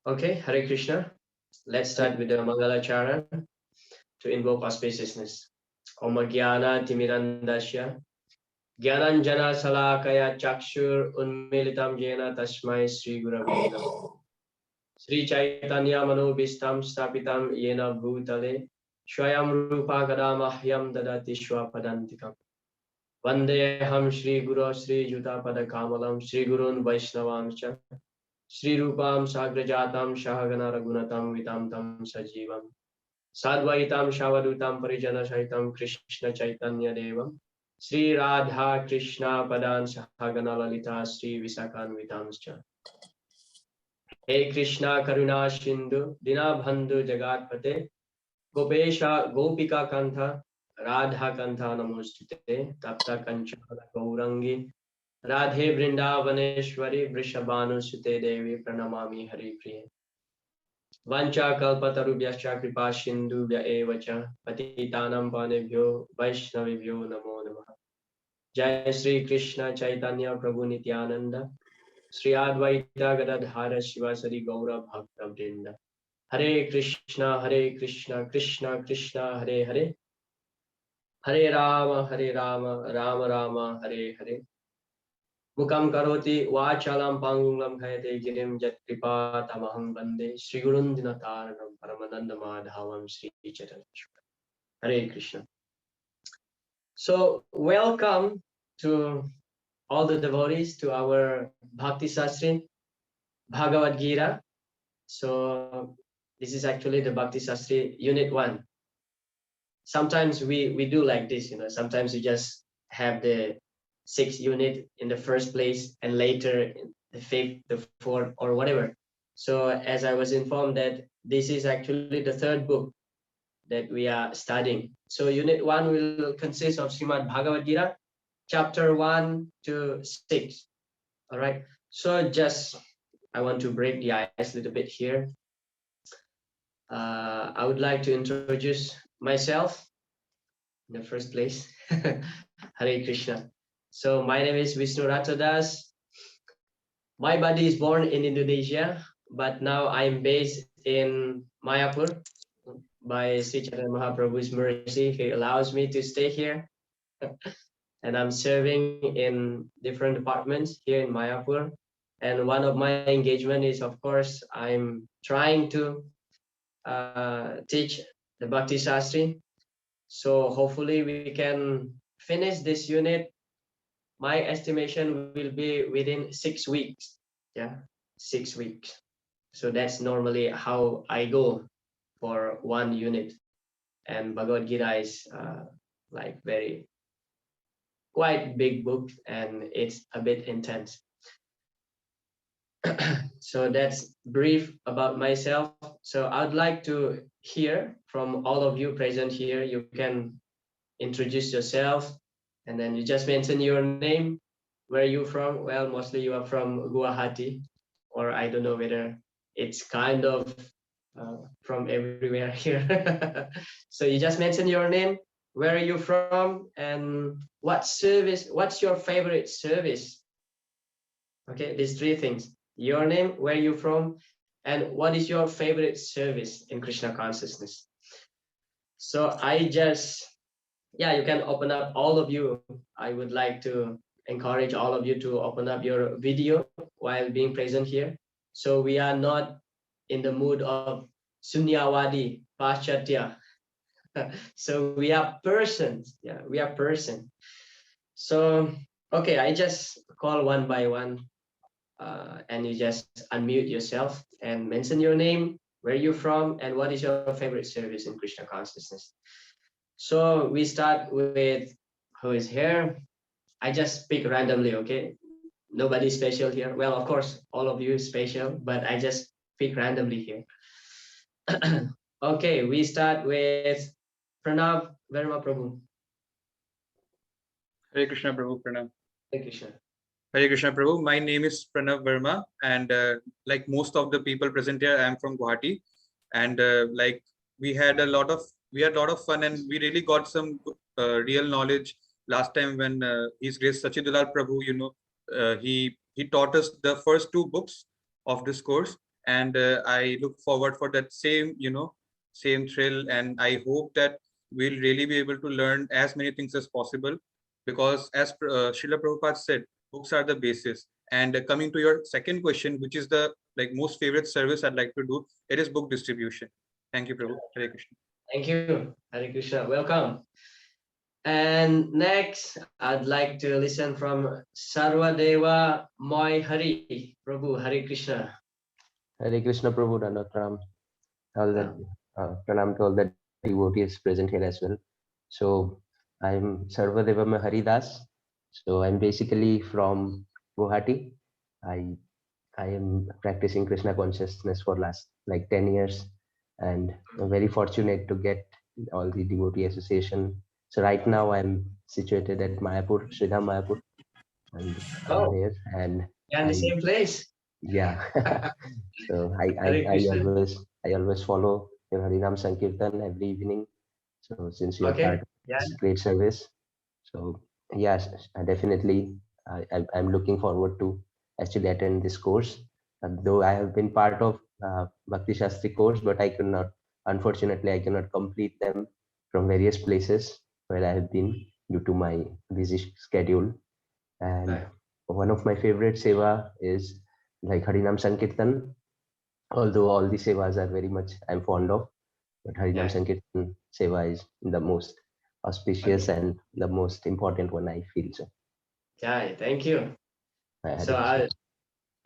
Okay, Hare Krishna. Let's start with the Mangala Charan to invoke auspiciousness. Om Jnana Timirandasya Jnananjana Salakaya Chakshur Unmilitam Jena Tasmai Sri Gurave Namaha. Sri Chaitanya Manobhistam Stapitam Yena Bhutale Swayam Rupa Kadamahyam Dadati Swapadantikam. Vandeham Sri Guru Sri Juta Pada Kamalam Sri Gurun Vaishnavamcha Sri Rupam Sagrajatam Shahagana Ragunatam Vitam Tam Sajivam Sadvaitam Shavadutam Parijana Shaitam Krishna Chaitanya Devam Sri Radha Krishna Padan Sahagana Lalita Sri Visakan Vitamscha. Hey Krishna Karuna Shindu Dina Bandhu Jagatpate Gopesha Gopika Kantha Radha Kantha Namostute Tapta Kanchana Gaurangi Radhe Vrindavaneshwari Vrishabhanu Sute Devi Pranamami Hari Priya. Vancha kalpatarubhyascha kripa sindhubhya evacha patitanam panebhyo vaishnavibhyo namo namaha. Jai Sri Krishna Chaitanya Prabhu Nityananda Sri Advaita Gadadhara Shivasari Gaura Bhakta Vrinda. Hare Krishna Krishna Krishna Hare Hare Hare Rama Rama Rama Hare Hare. Mukam karoti vachalam pangulam khayate girim jat kripa tamaham bande Sri Gurundina taranam paramananda madhavam Sri Chaitanya. Hare Krishna. So welcome to all the devotees to our Bhakti Sastri Bhagavad-Gita. So this is actually the Bhakti Sastri Unit 1. Sometimes we do like this, sometimes we just have the 6th unit in the first place and later the 5th, the 4th, or whatever. So as I was informed that this is actually the 3rd book that we are studying. So unit 1 will consist of Srimad Bhagavad-Gita, chapter 1 to 6. All right. So just, I want to break the ice a little bit here. I would like to introduce myself in the first place. Hare Krishna. So my name is Vishnu Ratadas. My body is born in Indonesia, but now I'm based in Mayapur. By Sri Chaitanya Mahaprabhu's mercy, he allows me to stay here. And I'm serving in different departments here in Mayapur. And one of my engagement is, of course, I'm trying to teach the Bhakti Sastri. So hopefully we can finish this unit. My estimation will be within 6 weeks. Yeah, 6 weeks. So that's normally how I go for one unit. And Bhagavad-Gita is like quite big book, and it's a bit intense. So that's brief about myself. So I'd like to hear from all of you present here. You can introduce yourself, and then you just mention your name, where are you from. Well, mostly you are from Guwahati, or I don't know whether it's kind of from everywhere here. So you just mention your name, where are you from, and what's your favorite service. Okay, these 3 things: your name, where you from, and what is your favorite service in Krishna consciousness. So I just, you can open up, all of you. I would like to encourage all of you to open up your video while being present here. So we are not in the mood of Sunyawadi, Paschatya. So we are persons. Yeah, we are person. So, okay, I just call one by one. And you just unmute yourself and mention your name, where you're from, and what is your favorite service in Krishna consciousness. So we start with who is here. I just pick randomly, okay? Nobody special here. Well, of course, all of you is special, but I just pick randomly here. Okay, we start with Pranav Verma Prabhu. Hare Krishna Prabhu, Pranav. Hare Krishna. Hare Krishna Prabhu. My name is Pranav Verma, and like most of the people present here, I am from Guwahati, and like we had a lot of fun, and we really got some real knowledge last time when His Grace Sachidulal Prabhu, he taught us the first 2 books of this course, and I look forward for that same thrill, and I hope that we'll really be able to learn as many things as possible, because as Srila Prabhupada said, books are the basis. And coming to your second question, which is the most favorite service I'd like to do, it is book distribution. Thank you, Prabhu. Hare Krishna. Thank you. Hare Krishna. Welcome. And next, I'd like to listen from Sarvadeva Moy Hari. Prabhu, Hare Krishna. Hare Krishna Prabhu, Dandatram. All the pranam to all the devotees present here as well. So I'm Sarvadeva Haridas. So I'm basically from Guwahati. I am practicing Krishna consciousness for last 10 years, and I'm very fortunate to get all the devotee association. So right now I'm situated at Mayapur, Sridham Mayapur, and I'm there. And yeah, in the same place. Yeah. So I always follow Harinam Sankirtan every evening. So since you are part of this great service, so yes, definitely I'm looking forward to actually attend this course. Though I have been part of Bhakti Shastri course, but unfortunately I cannot complete them from various places where I have been due to my busy schedule. And one of my favorite seva is Harinam Sankirtan, although all the sevas are very much I'm fond of, but Harinam Sankirtan seva is the most auspicious and the most important one, I feel so. Yeah, thank you. Hare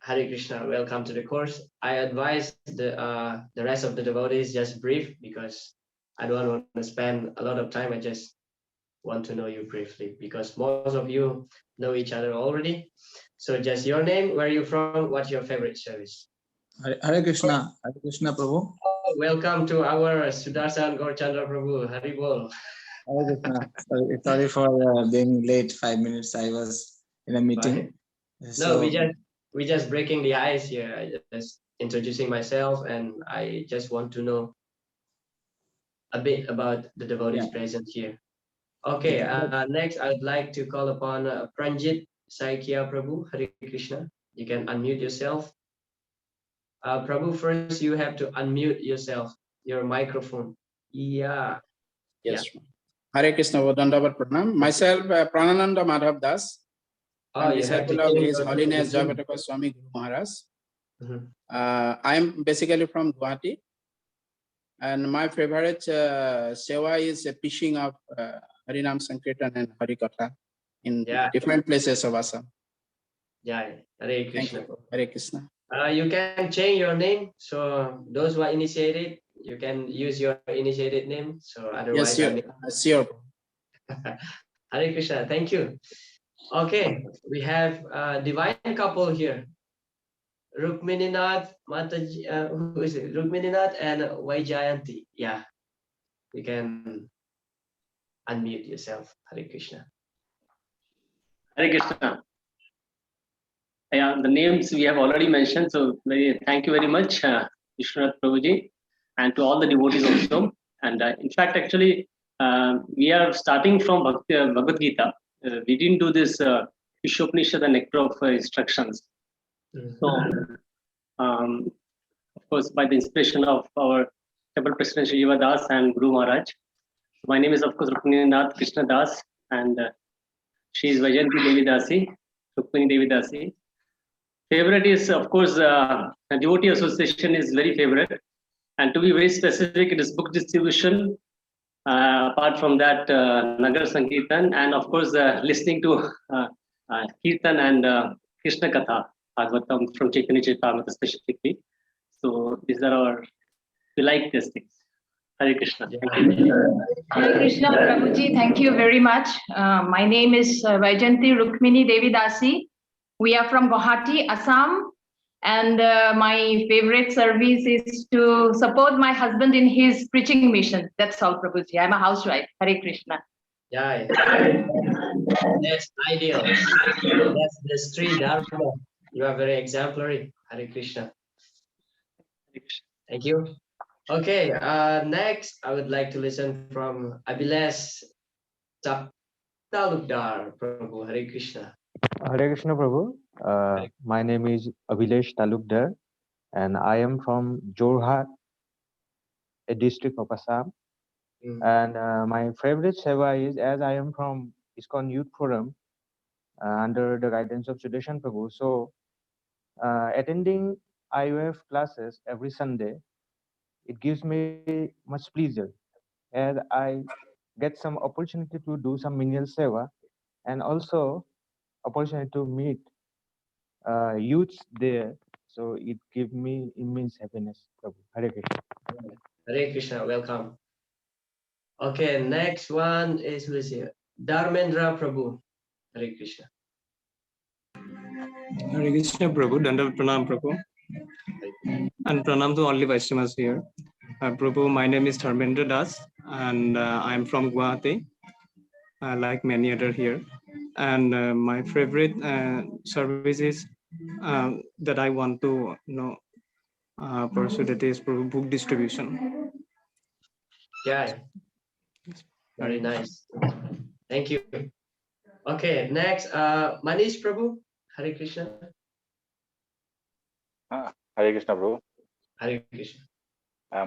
Krishna, welcome to the course. I advise the rest of the devotees just brief, because I don't want to spend a lot of time. I just want to know you briefly, because most of you know each other already. So just your name, where are you from, what's your favorite service? Hare Krishna, Prabhu. Welcome to our Sudarshan Gaurchandra Prabhu. Hari Bol. Hare Krishna. Sorry for being late 5 minutes. I was in a meeting. So, no, we just breaking the ice here. I just introducing myself, and I just want to know a bit about the devotees present here. Okay, next I'd like to call upon Pranjit Saikia Prabhu. Hare Krishna. You can unmute yourself. Prabhu, first you have to unmute yourself, your microphone. Yeah. Yes. Yeah. Hare Krishna, Dandavat Pranam. Myself, Pranananda Madhav Das. I'm disciple of His Holiness Jagataka Swami Guru Maharaj. I'm basically from Guwahati. And my favorite seva is preaching of Harinam Sankirtan and Harikatha in different places of Assam. Yeah, Hare Krishna. Hare Krishna. You can change your name. So those who are initiated, you can use your initiated name. So otherwise, yes, sure. Hare Krishna. Thank you. Okay, we have a divine couple here. Rukmininath Mataji, who is it? Rukmininath and Vaijayanti. Yeah, you can unmute yourself. Hare Krishna. Hare Krishna. Yeah, the names we have already mentioned. So thank you very much, Vishwanath Prabhuji, and to all the devotees also. And in fact, actually, we are starting from Bhagavad-Gita. We didn't do this Vishwopanishad and nectar of instructions. So, of course, by the inspiration of our Temple President Shiva Das and Guru Maharaj. My name is, of course, Rukmininath Krishna Das, and she is Vaijayanti Devi Dasi, Rukmini Devi Dasi. Favorite is, of course, devotee association is very favorite. And to be very specific, it is book distribution. Apart from that, Nagar Sankirtan, and of course, listening to Kirtan and Krishna Katha, Bhagavatam from Chaitanya Charitamrita specifically. So these are we like these things. Hare Krishna. Hare Krishna, Prabhuji, thank you very much. My name is Vaijayanti Rukmini Devi Dasi. We are from Guwahati, Assam. And my favorite service is to support my husband in his preaching mission. That's all, Prabhuji. I'm a housewife. Hare Krishna. Yeah, that's ideal. That's the street dharma. You are very exemplary. Hare Krishna. Thank you. Okay, next I would like to listen from Abhilash Talukdar, Prabhu. Hare Krishna. Hare Krishna Prabhu. My name is Abhilesh Talukdar and I am from Jorhat, a district of Assam. And my favorite seva is, as I am from ISKCON Youth Forum under the guidance of Sudarshan Prabhu. So attending IOF classes every Sunday, it gives me much pleasure as I get some opportunity to do some menial seva and also opportunity to meet youths there. So it gives me immense happiness. Prabhu. Hare Krishna. Hare Krishna, welcome. Okay, next one is who is here? Dharmendra Prabhu. Hare Krishna. Hare Krishna Prabhu, Dandavat Pranam Prabhu. And Pranam to all the Vaishnavas here. Prabhu, my name is Dharmendra Das and I am from Guwahati, like many other here. And my favorite service is that I want to pursue, that is book distribution. Yeah, very nice. Thank you. Okay, next, Manish Prabhu. Hare Krishna. Hare Krishna Prabhu. Hare Krishna.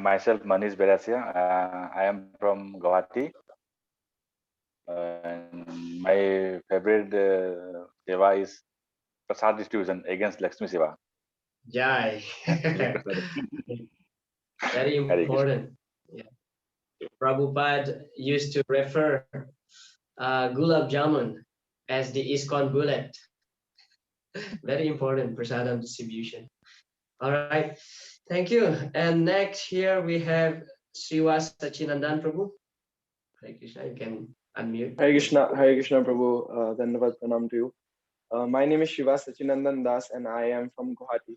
Myself Manish Berasia. I am from Guwahati. And my favorite seva is Prasad distribution against Lakshmi Seva. Jai. Very important. Yeah. Prabhupada used to refer Gulab Jamun as the ISKCON bullet. Very important prasadam distribution. All right, thank you. And next here we have Sriwas Sachinandan Prabhu. Hare Krishna, you can unmute. Hare Krishna Prabhu. Dandavat Pranam to you. My name is Sriwas Sachinandan Das and I am from Guwahati.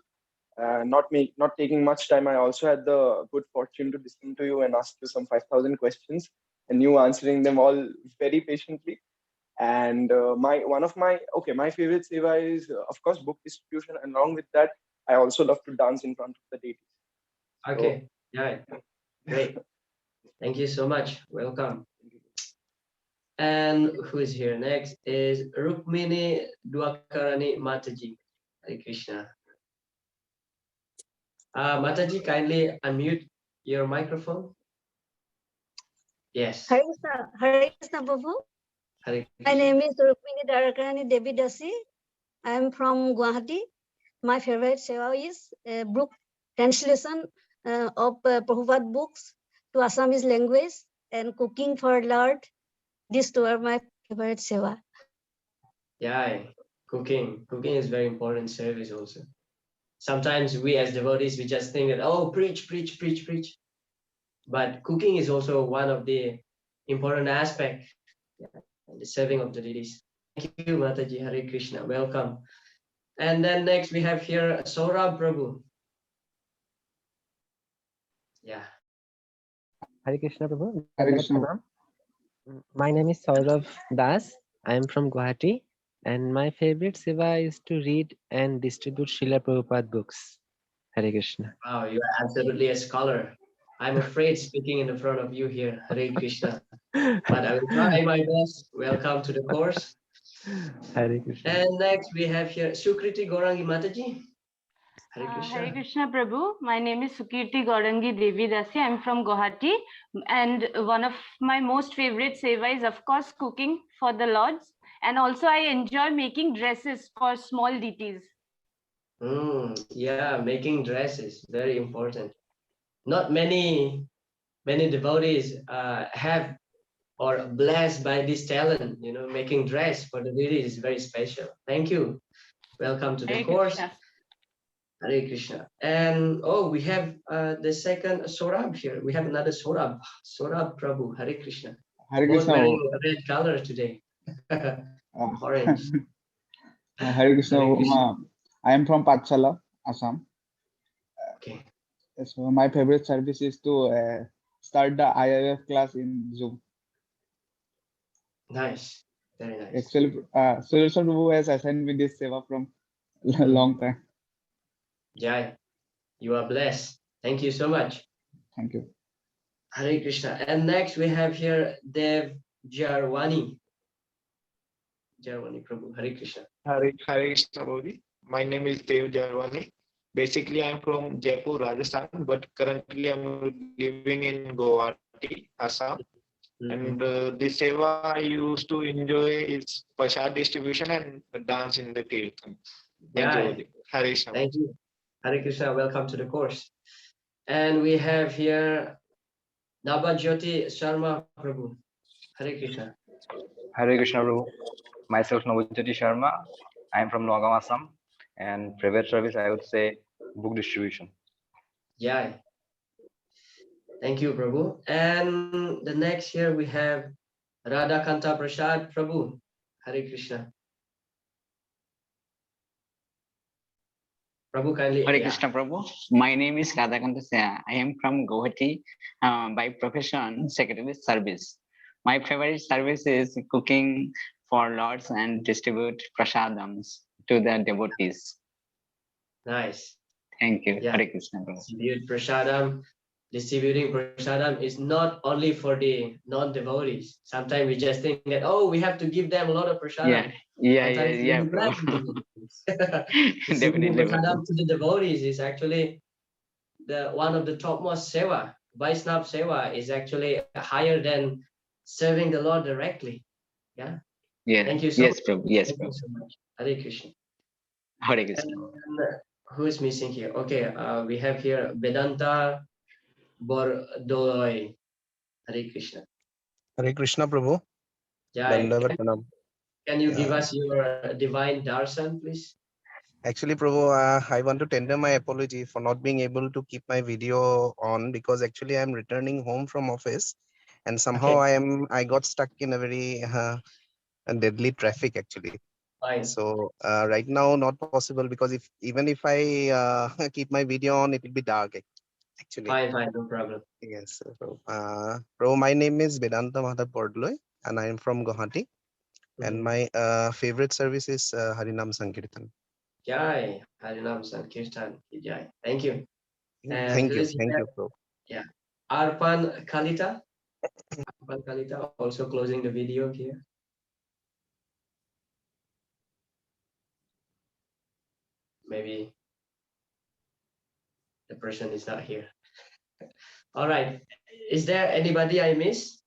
Not taking much time, I also had the good fortune to listen to you and ask you some 5,000 questions and you answering them all very patiently. And my favorite seva is of course book distribution, and along with that I also love to dance in front of the deities. Okay, yeah, great. Thank you so much. Welcome. And who is here next is Rukmini Dwakarani Mataji. Hare Krishna. Mataji, kindly unmute your microphone. Yes. Hare Krishna Prabhu. My name is Rukmini Dwakarani Devi Dasi. I am from Guwahati. My favorite seva is book translation of Prabhupada books to Assamese language and cooking for Lord. These two are my favorite seva. Yeah, cooking is very important service also. Sometimes we as devotees, we just think that, oh, preach. But cooking is also one of the important aspects, the serving of the deities. Thank you, Mataji. Hare Krishna. Welcome. And then next we have here Saurabh Prabhu. Yeah. Hare Krishna Prabhu. Hare Krishna. My name is Saurabh Das. I am from Guwahati. And my favorite seva is to read and distribute Srila Prabhupada books. Hare Krishna. Wow, you are absolutely a scholar. I'm afraid speaking in the front of you here. Hare Krishna. But I will try my best. Welcome to the course. Hare Krishna. And next we have here Sukriti Gaurangi Mataji. Hare Krishna. Hare Krishna Prabhu. My name is Sukirti Gaurangi Devi Dasi. I'm from Guwahati. And one of my most favorite seva is, of course, cooking for the Lords. And also I enjoy making dresses for small deities. Yeah, making dresses, very important. Not many devotees have or blessed by this talent, making dress for the deities is very special. Thank you. Welcome to the course. Krishna. Hare Krishna. And we have the second Saurabh here. We have another Saurabh Prabhu. Hare Krishna. Hare Both Krishna. wearing a red color today. Orange. Hare Krishna. I am from Patsala, Assam. Okay. So my favorite service is to start the IIF class in Zoom. Nice. Very nice. Actually, Sudarshan Prabhu has assigned me this seva from a long time. Jai, you are blessed. Thank you so much. Thank you. Hare Krishna. And next we have here Dev Jarwani. Jarwani Prabhu. Hare Krishna. Hare Krishna Prabhuji. My name is Dev Jarwani. Basically, I'm from Jaipur, Rajasthan, but currently I'm living in Guwahati, Assam. And the seva I used to enjoy is prasad distribution and dance in the kirtan. Thank you, Prabhuji. Hare Krishna. Thank you. Hare Krishna, welcome to the course. And we have here Nabajyoti Sharma Prabhu. Hare Krishna. Hare Krishna Prabhu. Myself Nabajyoti Sharma. I am from Nagaon, Assam. And private service, I would say book distribution. Yeah. Thank you, Prabhu. And the next here we have Radha Kanta Prasad Prabhu. Hare Krishna. Prabhu, kindly. Hare Krishna Prabhu. My name is Radhakanta. I am from Guwahati, by profession, secretary service. My favorite service is cooking for lords and distribute prasadams to the devotees. Nice. Thank you. Yeah. Hare Krishna Prabhu. Distribute prasadam. Distributing prasadam is not only for the non-devotees. Sometimes we just think that, oh, we have to give them a lot of prasadam. Yeah. Distributing prasadam to the devotees is actually one of the topmost seva. Vaishnava seva is actually higher than serving the Lord directly. Yeah. Yeah. Thank you so yes, much. Prabhu. Yes, Thank Prabhu. you so much. Hare Krishna. Hare Krishna. And who is missing here? Okay, we have here Vedanta Bordoloi. Hare Krishna. Hare Krishna Prabhu. Jai. Can you give Yeah. us your divine darshan, please? Actually, Prabhu, I want to tender my apology for not being able to keep my video on because actually I'm returning home from office and somehow I got stuck in a very deadly traffic actually. Fine. So right now not possible because even if I keep my video on, it will be dark actually. Fine, no problem. Yes. So, Prabhu, my name is Vedanta Madhav Bordoloi and I am from Guwahati. And my favorite service is Harinam Sankirtan. Jai, Harinam Sankirtan. Jai. Thank you. And Thank you, Prabhu. Yeah. Arpan Kalita. Arpan Kalita also closing the video here. Maybe the person is not here. All right. Is there anybody I missed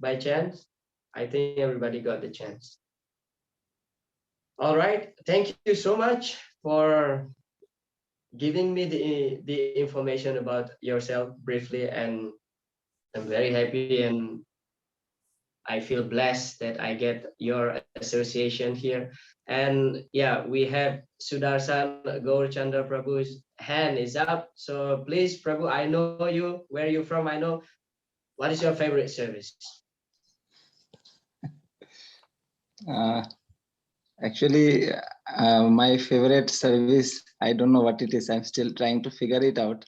by chance? I think everybody got the chance. All right. Thank you so much for giving me the information about yourself briefly, and I'm very happy and I feel blessed that I get your association here. And yeah, we have Sudarshan Gaurchandra Prabhu's hand is up. So please, Prabhu, I know you, where you're from, I know. What is your favorite service? Actually, my favorite service, I don't know what it is. I'm still trying to figure it out.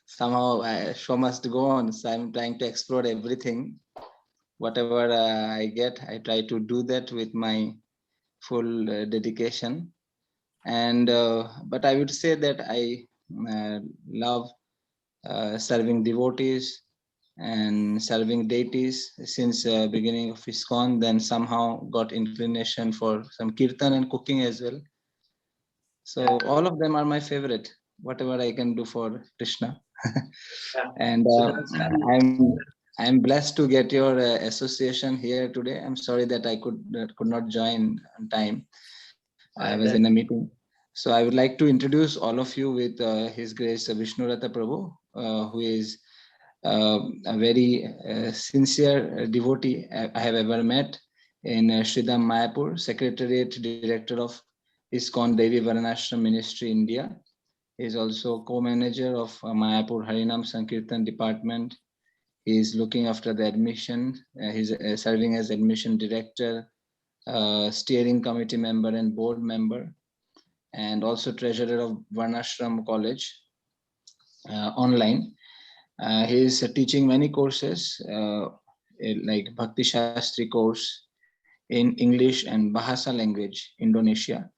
Somehow show must go on. So I'm trying to explore everything. Whatever I get, I try to do that with my full dedication. And but I would say that I love serving devotees and serving deities since beginning of ISKCON, then somehow got inclination for some kirtan and cooking as well. So all of them are my favorite, whatever I can do for Krishna. And I'm blessed to get your association here today. I'm sorry that I could not join on time. I was in a meeting. So I would like to introduce all of you with His Grace Vishnurata Prabhu, who is a very sincere devotee I have ever met in Sridham Mayapur, Secretariat Director of ISKCON Devi Varanashram Ministry, India. He is also co-manager of Mayapur Harinam Sankirtan Department. He is looking after the admission. He's serving as admission director, steering committee member and board member, and also treasurer of Varnashram College online. He is teaching many courses like Bhakti Shastri course in English and Bahasa language, Indonesia.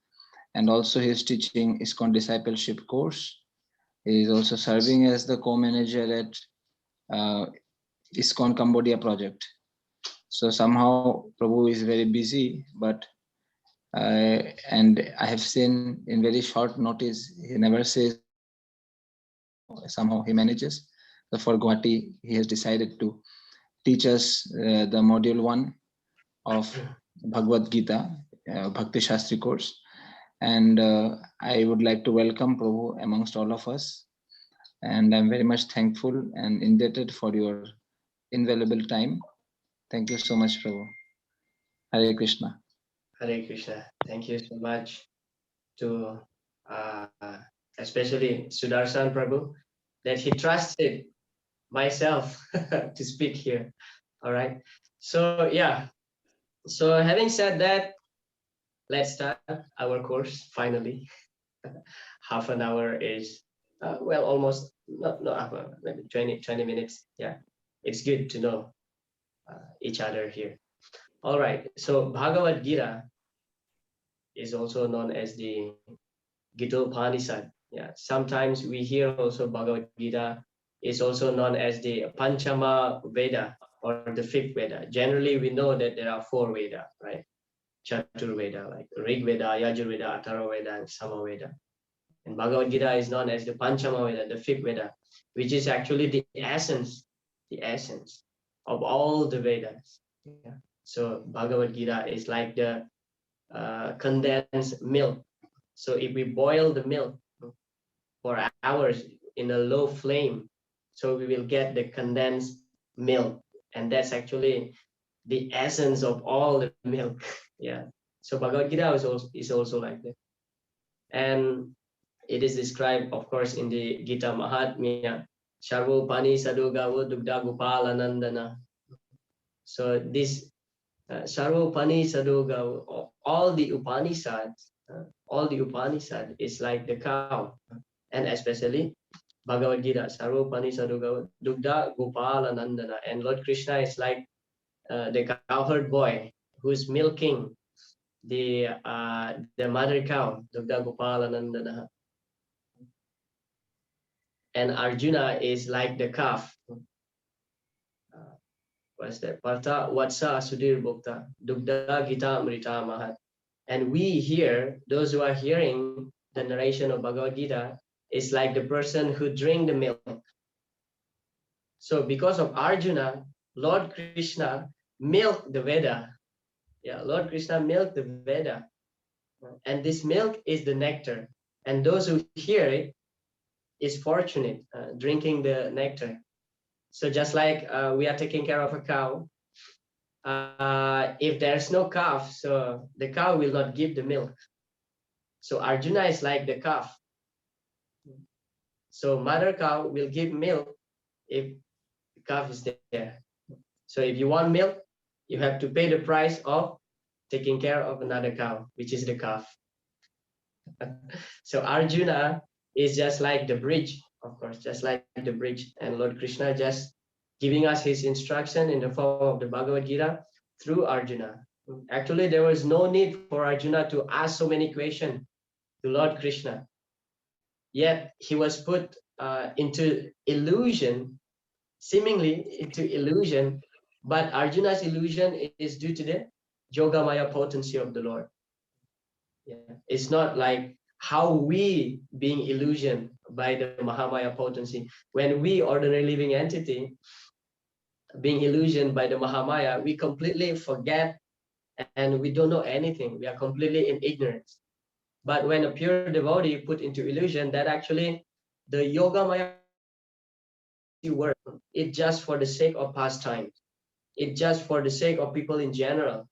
And also he is teaching ISKCON discipleship course. He is also serving as the co-manager at ISKCON Cambodia project. So somehow Prabhu is very busy, but and I have seen in very short notice, he never says, somehow he manages. So for Guwahati, he has decided to teach us the module 1 of Bhagavad-Gita, Bhakti Shastri course. And I would like to welcome Prabhu amongst all of us. And I'm very much thankful and indebted for your invaluable time. Thank you so much, Prabhu. Hare Krishna. Hare Krishna. Thank you so much to especially Sudarshan Prabhu, that he trusted myself to speak here. All right. So yeah. So having said that, let's start our course finally. Half an hour is well, almost not half an hour, maybe 20 minutes. Yeah, it's good to know each other here. All right. So Bhagavad-Gita is also known as the Gita-Upanishad. Yeah, sometimes we hear also Bhagavad-Gita is also known as the Panchama Veda or the fifth Veda. Generally, we know that there are 4 Veda, right? Chatur Veda, like Rig Veda, Yajur Veda, Atharva Veda, and Sama Veda. And Bhagavad-Gita is known as the Panchama Veda, the fifth Veda, which is actually the essence of all the Vedas. Yeah. So Bhagavad-Gita is like the condensed milk. So if we boil the milk for hours in a low flame, so we will get the condensed milk, and that's actually the essence of all the milk. Yeah. So Bhagavad-Gita is also like that, and it is described, of course, in the Gita Mahatmya. Sarvopani Sadugavo Dugda Gopalanandana. So this Sarvopani Sadugavo, all the Upanishads is like the cow, and especially Bhagavad-Gita, Sarvopani Sadugavo Dugda Gopalanandana, and Lord Krishna is like the cowherd boy who's milking the mother cow, Dugda Gopalanandana. And Arjuna is like the calf. What's that? Partha Vatsa Sudhir Bhukta, Dugda Gita Amrita Mahat. And we here, those who are hearing the narration of Bhagavad Gita, is like the person who drink the milk. So because of Arjuna, Lord Krishna milked the Veda. Yeah, Lord Krishna milked the Veda. And this milk is the nectar. And those who hear it is fortunate, drinking the nectar. So just like we are taking care of a cow, if there's no calf, so the cow will not give the milk. So Arjuna is like the calf. So mother cow will give milk if the calf is there. So if you want milk, you have to pay the price of taking care of another cow, which is the calf. So Arjuna is just like the bridge, of course, just like the bridge. And Lord Krishna just giving us his instruction in the form of the Bhagavad Gita through Arjuna. Actually, there was no need for Arjuna to ask so many questions to Lord Krishna. Yet he was put into illusion, seemingly into illusion, but Arjuna's illusion is due to the Yogamaya potency of the Lord. Yeah. It's not like how we being illusioned by the Mahamaya potency. When we, ordinary living entity, being illusioned by the Mahamaya, we completely forget and we don't know anything. We are completely in ignorance. But when a pure devotee put into illusion, that actually the Yogamaya work, it just for the sake of pastime. It just for the sake of people in general.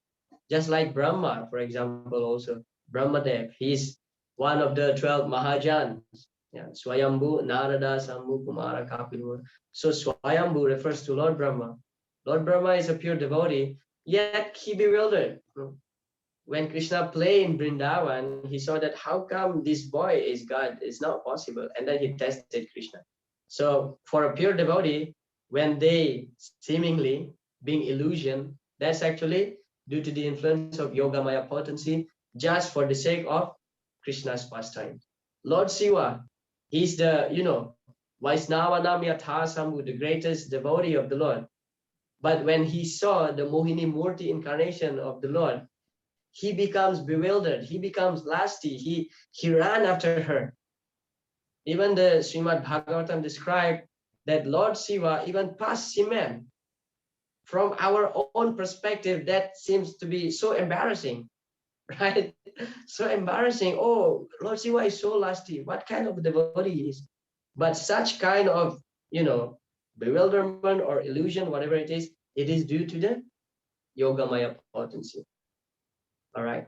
Just like Brahma, for example, also. Brahmadev, he's one of the 12 Mahajans. Yeah, Swayambhu, Narada, Sambhu, Kumara, Kapilur. So Swayambhu refers to Lord Brahma. Lord Brahma is a pure devotee, yet he bewildered. When Krishna played in Vrindavan, he saw that how come this boy is God? It's not possible. And then he tested Krishna. So for a pure devotee, when they seemingly being illusion, that's actually due to the influence of Yogamaya potency, just for the sake of Krishna's pastime. Lord Shiva, he's the, Vaisnavanam Yatha Sambhu, the greatest devotee of the Lord. But when he saw the Mohini Murti incarnation of the Lord, he becomes bewildered, he becomes lusty, he ran after her. Even the Srimad Bhagavatam described that Lord Shiva even passed semen. From our own perspective, that seems to be so embarrassing, right? So embarrassing. Oh, Lord Shiva is so lusty. What kind of devotee he is? But such kind of, bewilderment or illusion, whatever it is due to the Yogamaya potency. All right.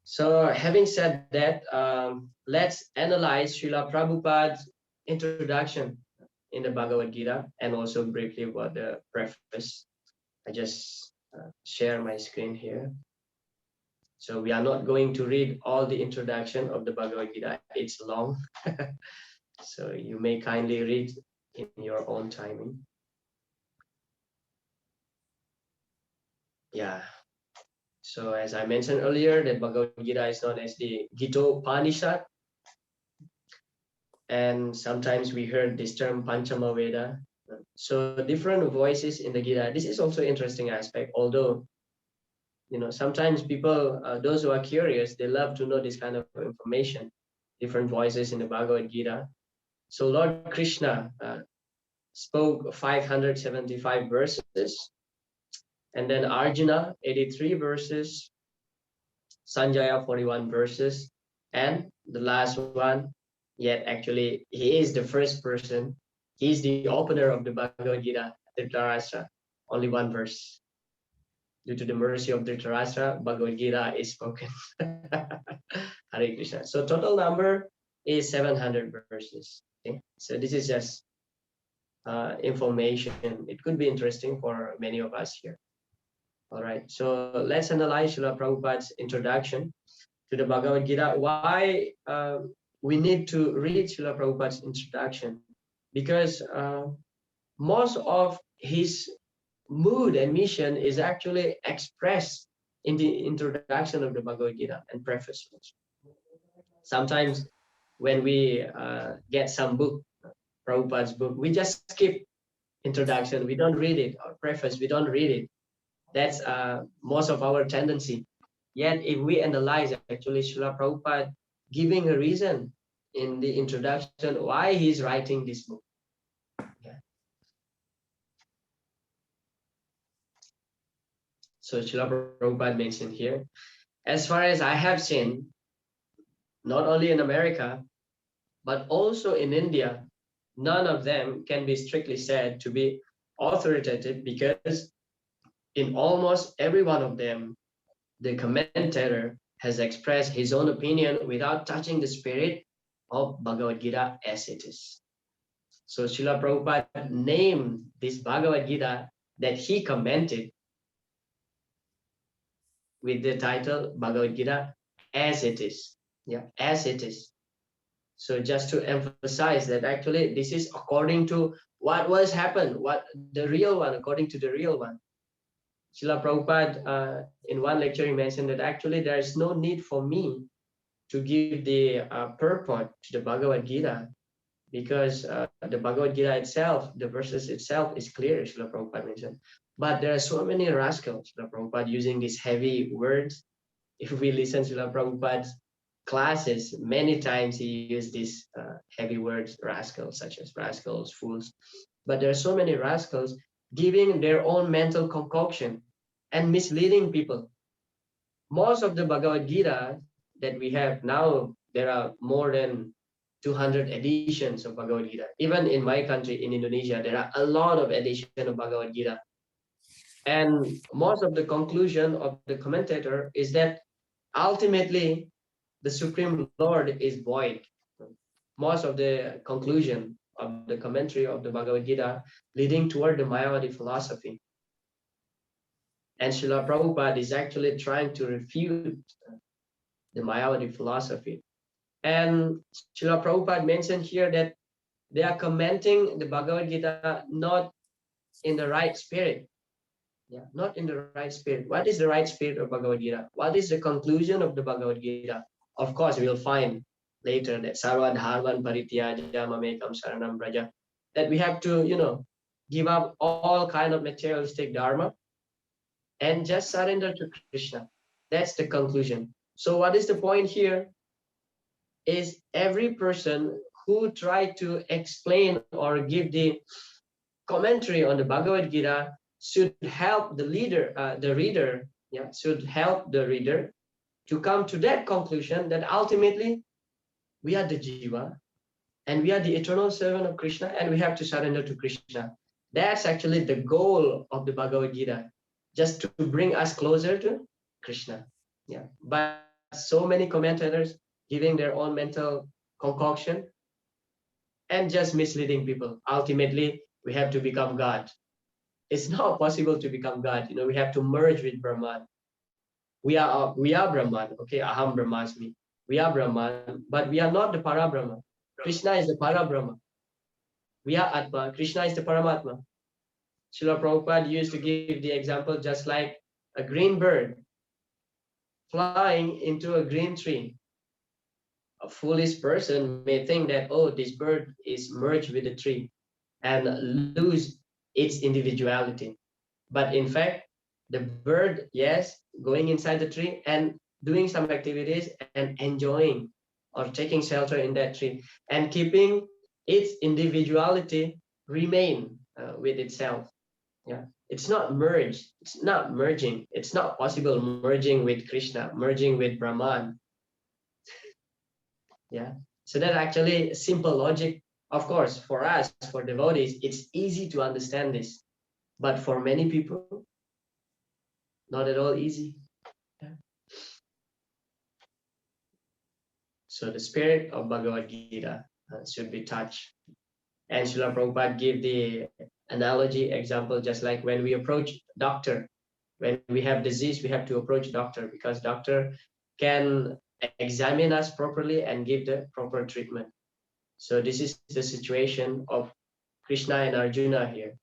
So having said that, let's analyze Srila Prabhupada's introduction in the Bhagavad-Gita and also briefly about the preface. I just share my screen here. So we are not going to read all the introduction of the Bhagavad-Gita. It's long. So you may kindly read in your own timing. Yeah. So as I mentioned earlier, the Bhagavad-Gita is known as the Gita-Upanishad. And sometimes we heard this term Panchama Veda. So different voices in the Gita. This is also an interesting aspect, although, sometimes people, those who are curious, they love to know this kind of information, different voices in the Bhagavad-Gita. So Lord Krishna spoke 575 verses, and then Arjuna, 83 verses, Sanjaya, 41 verses, and the last one, yet actually he is the first person, he's the opener of the Bhagavad-Gita, Dhritarashtra, only one verse. Due to the mercy of Dhritarashtra, Bhagavad-Gita is spoken. Hare Krishna. So total number is 700 verses. Okay? So this is just information. It could be interesting for many of us here. All right. So let's analyze Srila Prabhupada's introduction to the Bhagavad-Gita. Why we need to read Srila Prabhupada's introduction? Because most of his mood and mission is actually expressed in the introduction of the Bhagavad-Gita and preface. Sometimes when we get some book, Prabhupada's book, we just skip introduction, we don't read it, or preface, we don't read it. That's most of our tendency. Yet if we analyze actually Srila Prabhupada giving a reason in the introduction why he's writing this book. So Srila Prabhupada mentioned here, as far as I have seen, not only in America, but also in India, none of them can be strictly said to be authoritative, because in almost every one of them, the commentator has expressed his own opinion without touching the spirit of Bhagavad-Gita as it is. So Srila Prabhupada named this Bhagavad-Gita that he commented with the title Bhagavad-Gita as it is. Yeah, as it is. So just to emphasize that actually this is according to what was happened, what the real one, according to the real one. Srila Prabhupada, in one lecture, he mentioned that actually there is no need for me to give the purport to the Bhagavad-Gita, because the Bhagavad-Gita itself, the verses itself is clear, Srila Prabhupada mentioned. But there are so many rascals, Srila Prabhupada, using these heavy words. If we listen to Srila Prabhupada's classes, many times he used these heavy words, rascals, such as rascals, fools. But there are so many rascals giving their own mental concoction and misleading people. Most of the Bhagavad-Gita that we have now, there are more than 200 editions of Bhagavad-Gita. Even in my country, in Indonesia, there are a lot of editions of Bhagavad-Gita. And most of the conclusion of the commentator is that ultimately the Supreme Lord is void. Most of the conclusion of the commentary of the Bhagavad-Gita leading toward the Mayavadi philosophy. And Srila Prabhupada is actually trying to refute the Mayavadi philosophy. And Srila Prabhupada mentioned here that they are commenting the Bhagavad-Gita not in the right spirit. Yeah, not in the right spirit. What is the right spirit of Bhagavad-Gita? What is the conclusion of the Bhagavad-Gita? Of course, we'll find later that Sarva Dharman Parityaja Mamekam Saranam Braja, that we have to, give up all kind of materialistic dharma, and just surrender to Krishna. That's the conclusion. So what is the point here? Is every person who tried to explain or give the commentary on the Bhagavad-Gita should help the reader, should help the reader to come to that conclusion that ultimately we are the jiva and we are the eternal servant of Krishna and we have to surrender to Krishna. That's actually the goal of the Bhagavad-Gita, just to bring us closer to Krishna. Yeah, but so many commentators giving their own mental concoction and just misleading people. Ultimately, we have to become God. It's not possible to become God. You know, we have to merge with Brahman. We are Brahman. Okay, Aham Brahmasmi. We are Brahman, but we are not the Para Brahma. Krishna is the Para Brahma. We are Atma. Krishna is the Paramatma. Srila Prabhupada used to give the example just like a green bird flying into a green tree. A foolish person may think that, oh, this bird is merged with the tree and lose its individuality. But in fact, the bird, yes, going inside the tree and doing some activities and enjoying or taking shelter in that tree and keeping its individuality remain with itself. Yeah, it's not merged. It's not merging. It's not possible merging with Krishna, merging with Brahman. Yeah, so that's actually simple logic. Of course, for us, for devotees, it's easy to understand this, but for many people, not at all easy. Yeah. So the spirit of Bhagavad-Gita should be touched. And Srila Prabhupada gave the analogy example, just like when we approach doctor, when we have disease, we have to approach doctor because doctor can examine us properly and give the proper treatment. So this is the situation of Krishna and Arjuna here.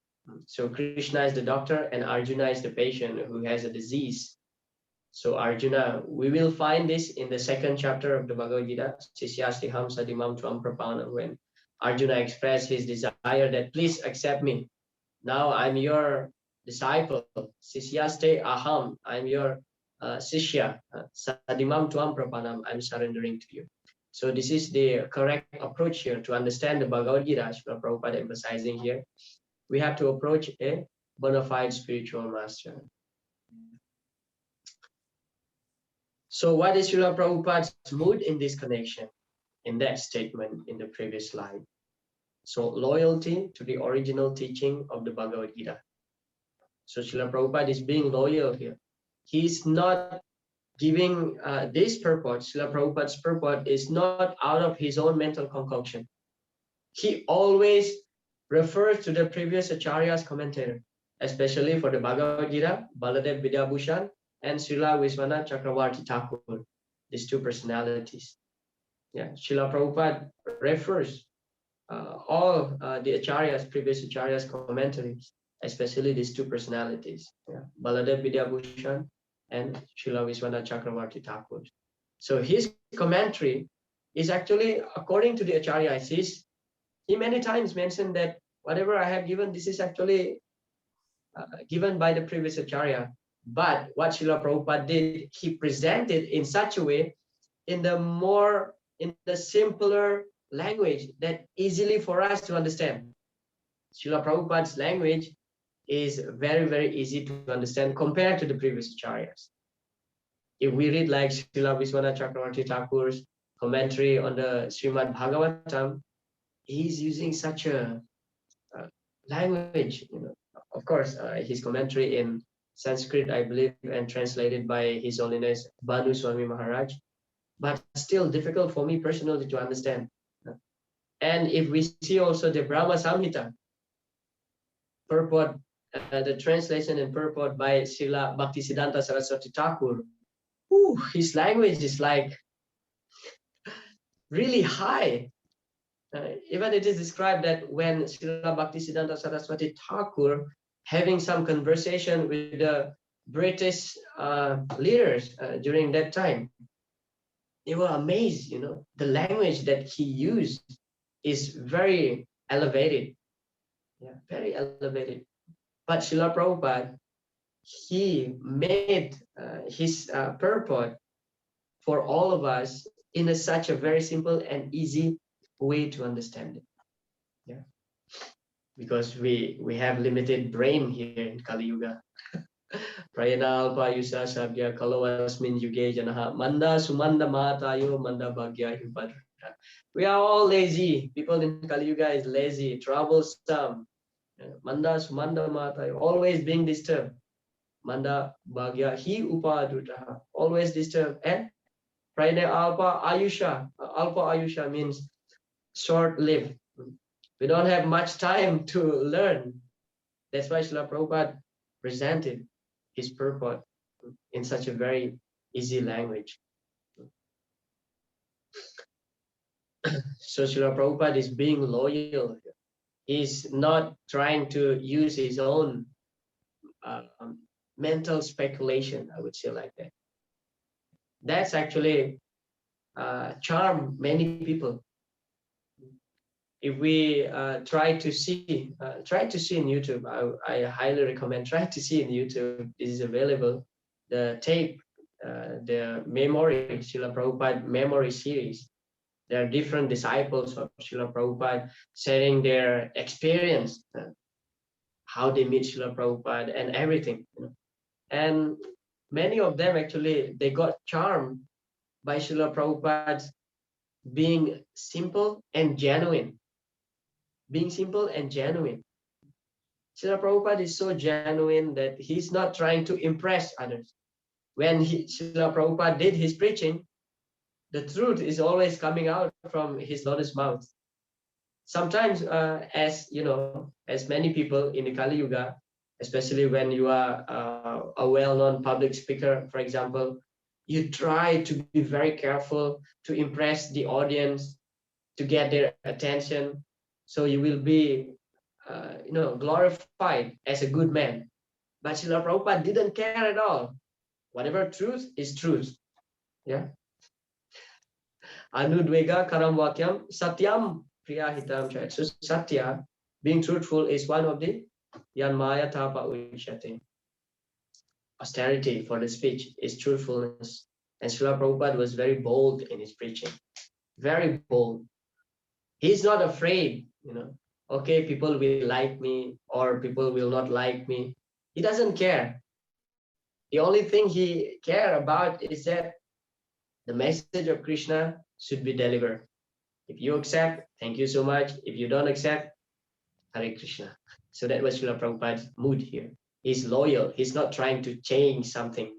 So Krishna is the doctor and Arjuna is the patient who has a disease. So Arjuna, we will find this in the second chapter of the Bhagavad-Gita, Sisyastiham Sadimam Tvam Prapana, when Arjuna expressed his desire that please accept me. Now I'm your disciple. Sisyaste aham, I'm your Sishya. Sadimam Tvam Prapanam, I'm surrendering to you. So this is the correct approach here to understand the Bhagavad-Gita, Srila Prabhupada emphasizing here. We have to approach a bona fide spiritual master. So what is Srila Prabhupada's mood in this connection? In that statement in the previous slide. So loyalty to the original teaching of the Bhagavad-Gita. So Srila Prabhupada is being loyal here. He's not giving this purport, Srila Prabhupada's purport is not out of his own mental concoction. He always refers to the previous Acharya's commentator, especially for the Bhagavad-Gita, Baladev Vidyabhushan and Srila Vishwanath Chakravarti Thakur, these two personalities. Yeah, Srila Prabhupada refers all the Acharyas, previous Acharyas commentaries, especially these two personalities, Baladev Vidyabhushan and Srila Vishwanath Chakravarti Thakur. So his commentary is actually according to the Acharyas. He many times mentioned that whatever I have given, this is actually given by the previous Acharya. But what Srila Prabhupada did, he presented in such a way, in the simpler language that easily for us to understand. Srila Prabhupada's language is very, very easy to understand compared to the previous Acharyas. If we read like Srila Vishwanath Chakravarti Thakur's commentary on the Srimad Bhagavatam, he's using such a language, Of course, his commentary in Sanskrit, I believe, and translated by His Holiness Bhanu Swami Maharaj, but still difficult for me personally to understand. And if we see also the Brahma Samhita, purport, the translation and purport by Srila Bhaktisiddhanta Saraswati Thakur, his language is like really high. Even it is described that when Srila Bhaktisiddhanta Saraswati Thakur having some conversation with the British leaders during that time, they were amazed, the language that he used is very elevated. Yeah, very elevated. But Srila Prabhupada, he made his purport for all of us in such a very simple and easy way to understand it. Yeah, because we have limited brain here in Kali Yuga. Prayana alpa yusa sabya kalavasmin yuge janaha manda sumanda matayo manda bhagya hubadra. We are all lazy. People in Kali Yuga is lazy, troublesome. Manda sumanda matayo, always being disturbed. Manda bhagya hi upadruta, always disturbed. And Prayana alpa ayusha. Alpa ayusha means short-lived. We don't have much time to learn. That's why Srila Prabhupada presented his purport in such a very easy language. So Srila Prabhupada is being loyal. He's not trying to use his own mental speculation, I would say like that. That's actually charm many people. If we try to see in YouTube, I highly recommend, try to see in YouTube. This is available, the tape, the memory, Srila Prabhupada memory series. There are different disciples of Srila Prabhupada sharing their experience, how they meet Srila Prabhupada and everything. And many of them actually, they got charmed by Srila Prabhupada's being simple and genuine. Being simple and genuine. Srila Prabhupada is so genuine that he's not trying to impress others. When Srila Prabhupada did his preaching, the truth is always coming out from his lotus mouth. Sometimes, as you know, as many people in the Kali Yuga, especially when you are a well-known public speaker, for example, you try to be very careful to impress the audience, to get their attention. So you will be, glorified as a good man. But Srila Prabhupada didn't care at all. Whatever truth is truth. Yeah. Anudvega karam vakyam satyam priyahitam chat. So satya, being truthful, is one of the yanmaya tapa uchyate. Austerity for the speech is truthfulness. And Srila Prabhupada was very bold in his preaching. Very bold. He's not afraid, okay, people will like me or people will not like me. He doesn't care. The only thing he cares about is that the message of Krishna should be delivered. If you accept, thank you so much. If you don't accept, Hare Krishna. So that was Srila Prabhupada's mood here. He's loyal. He's not trying to change something.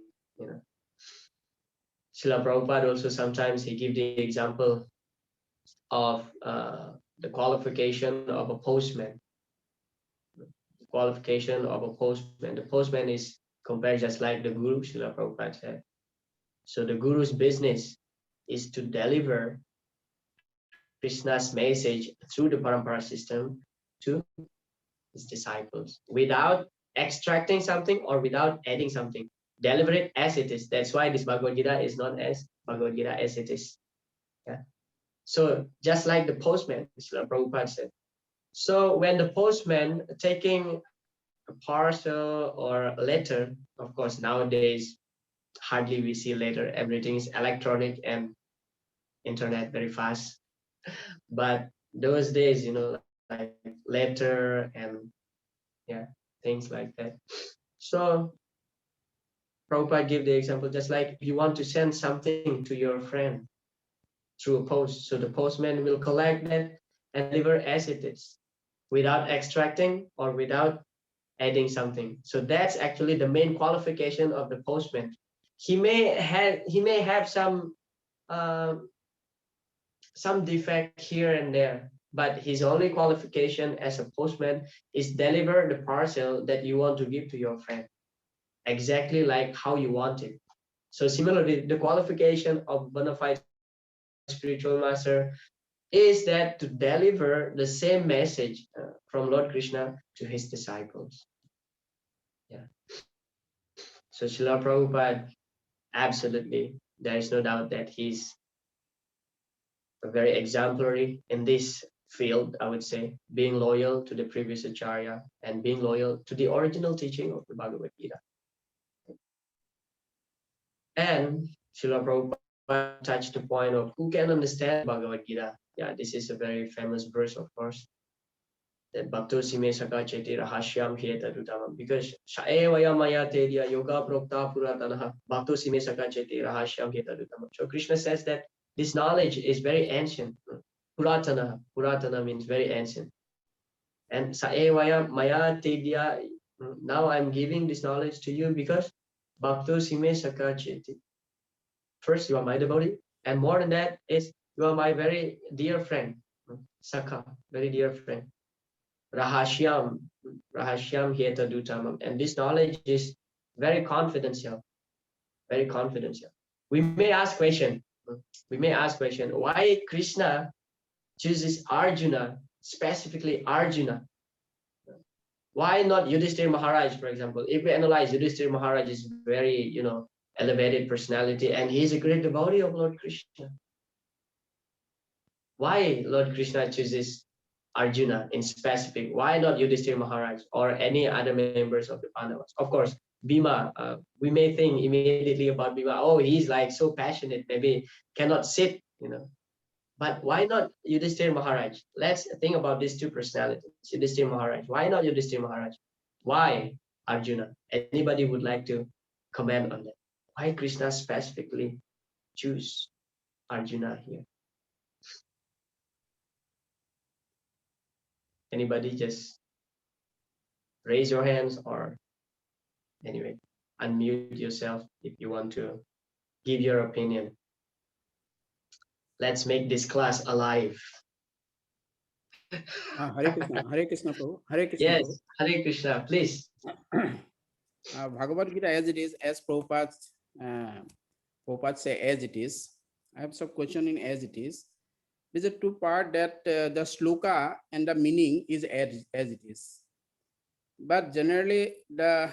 Srila Prabhupada also sometimes he gives the example of the qualification of a postman. The qualification of a postman. The postman is compared just like the guru, Srila Prabhupada said. So the guru's business is to deliver Krishna's message through the parampara system to his disciples without extracting something or without adding something. Deliver it as it is. That's why this Bhagavad-Gita is known as Bhagavad-Gita as it is. Yeah. So just like the postman, Srila Prabhupada said. So when the postman taking a parcel or a letter, of course, nowadays, hardly we see letter. Everything is electronic and internet very fast. But those days, like letter and things like that. So Prabhupada gave the example, just like you want to send something to your friend through a post. So the postman will collect that and deliver as it is, without extracting or without adding something. So that's actually the main qualification of the postman. He may have some defect here and there, but his only qualification as a postman is deliver the parcel that you want to give to your friend, exactly like how you want it. So similarly, the qualification of bona fide spiritual master is that to deliver the same message from Lord Krishna to his disciples. Yeah. So Srila Prabhupada, absolutely, there is no doubt that he's very exemplary in this field, I would say, being loyal to the previous Acharya and being loyal to the original teaching of the Bhagavad-Gita. And Srila Prabhupada touched the point of who can understand Bhagavad-Gita. Yeah, this is a very famous verse, of course. That Bhakto Sime Saka Cheti Rahashyam Heta Dutamam. Because Shaevaya Maya Tedya Yoga Prokta Puratanaha Bhakto Sime Saka Cheti Rahashyam Heta Dutamam. So Krishna says that this knowledge is very ancient. Puratana. Puratana means very ancient. And Saevaya Maya Tedya, now I'm giving this knowledge to you because Bhakto Sime Saka Cheti. First, you are my devotee, and more than that is you are my very dear friend. Saka, very dear friend. Rahashyam Heta Dutamam. And this knowledge is very confidential. Very confidential. We may ask question. Why Krishna chooses Arjuna, specifically Arjuna? Why not Yudhishthira Maharaj, for example? If we analyze, Yudhishthira Maharaj is very, elevated personality, and he is a great devotee of Lord Krishna. Why Lord Krishna chooses Arjuna in specific? Why not Yudhishthira Maharaj or any other members of the Pandavas? Of course, Bhima, we may think immediately about Bhima. Oh, he's like so passionate, maybe cannot sit, But why not Yudhishthira Maharaj? Let's think about these two personalities. Yudhishthira Maharaj. Why not Yudhishthira Maharaj? Why Arjuna? Anybody would like to comment on that? Why Krishna specifically choose Arjuna here? Anybody just raise your hands, or anyway, unmute yourself if you want to give your opinion. Let's make this class alive. Hare Krishna, Prabhu. Hare Krishna. Yes, Prabhu. Hare Krishna, please. Bhagavad Gita as it is, as Prabhupada say as it is. I have some question in as it is. There's a two part that the sloka and the meaning is as it is. But generally the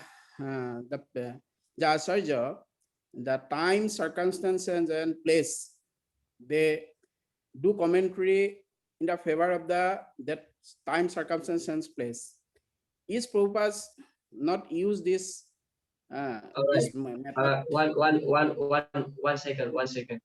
Acharya, the time, circumstances and place, they do commentary in the favor of that time, circumstance and place. Is Prabhupada not use this? This method? One second.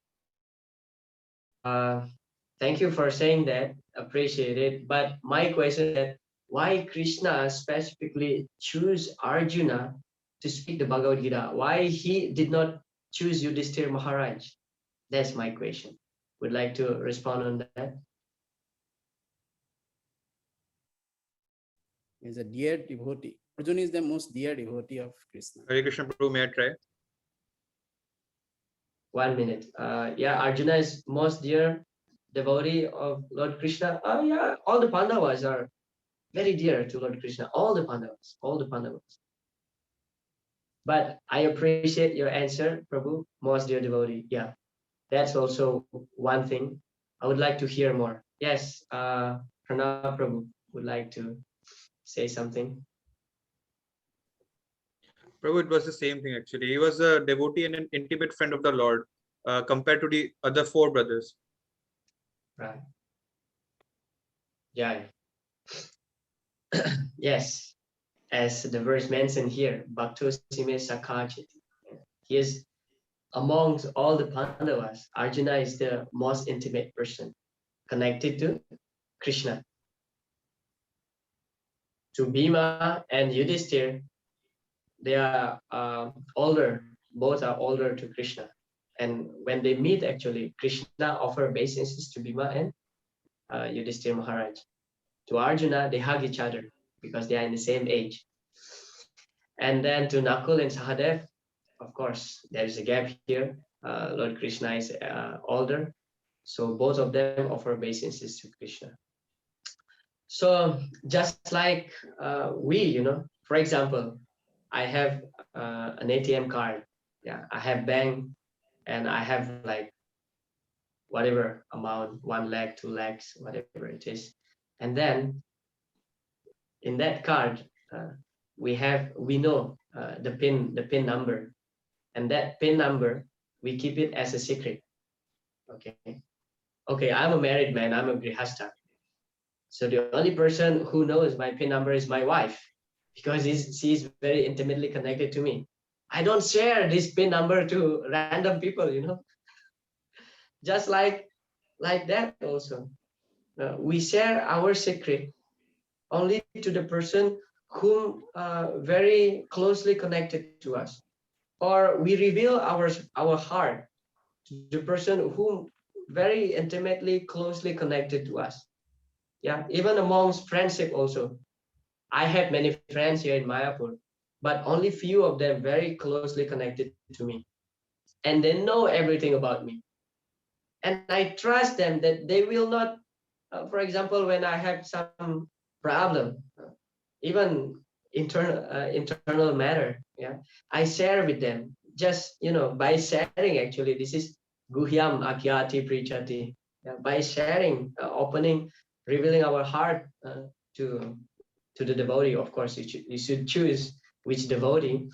Thank you for saying that. Appreciate it. But my question is that why Krishna specifically choose Arjuna to speak the Bhagavad Gita? Why he did not choose Yudhishthira Maharaj? That's my question. Would like to respond on that. Is a dear devotee. Arjuna is the most dear devotee of Krishna. Hare Krishna, Prabhu, may I try? 1 minute. Yeah, Arjuna is most dear devotee of Lord Krishna. Yeah, all the Pandavas are very dear to Lord Krishna. All the Pandavas. But I appreciate your answer, Prabhu, most dear devotee. Yeah, that's also one thing. I would like to hear more. Yes, Pranab Prabhu would like to say something. Prabhu, it was the same thing actually. He was a devotee and an intimate friend of the Lord compared to the other four brothers. Right. Yeah. Yes. As the verse mentioned here, Bhakto Sime Sakachiti. He is amongst all the Pandavas. Arjuna is the most intimate person connected to Krishna. To Bhima and Yudhishthira, they are older. Both are older to Krishna. And when they meet, actually, Krishna offers obeisances to Bhima and Yudhishthira Maharaj. To Arjuna, they hug each other because they are in the same age. And then to Nakul and Sahadev, of course, there is a gap here. Lord Krishna is older. So both of them offer obeisances to Krishna. So just like we, for example, I have an ATM card. Yeah, I have bank and I have like whatever amount, 1 lakh, 2 lakhs, whatever it is. And then in that card, we know the PIN number, and that PIN number, we keep it as a secret. Okay, I'm a married man, I'm a grihastha. So the only person who knows my PIN number is my wife, because she's very intimately connected to me. I don't share this PIN number to random people, you know. Just like that also. We share our secret only to the person whom very closely connected to us, or we reveal our heart to the person whom very intimately closely connected to us. Yeah, even amongst friendship also. I have many friends here in Mayapur, but only few of them very closely connected to me, and they know everything about me, and I trust them that they will not, for example, when I have some problem, even internal matter, yeah, I share with them, just, you know, by sharing. Actually, this is guhyam akyati prichati. Yeah, by sharing, opening, revealing our heart to the devotee. Of course, you should choose which devotee.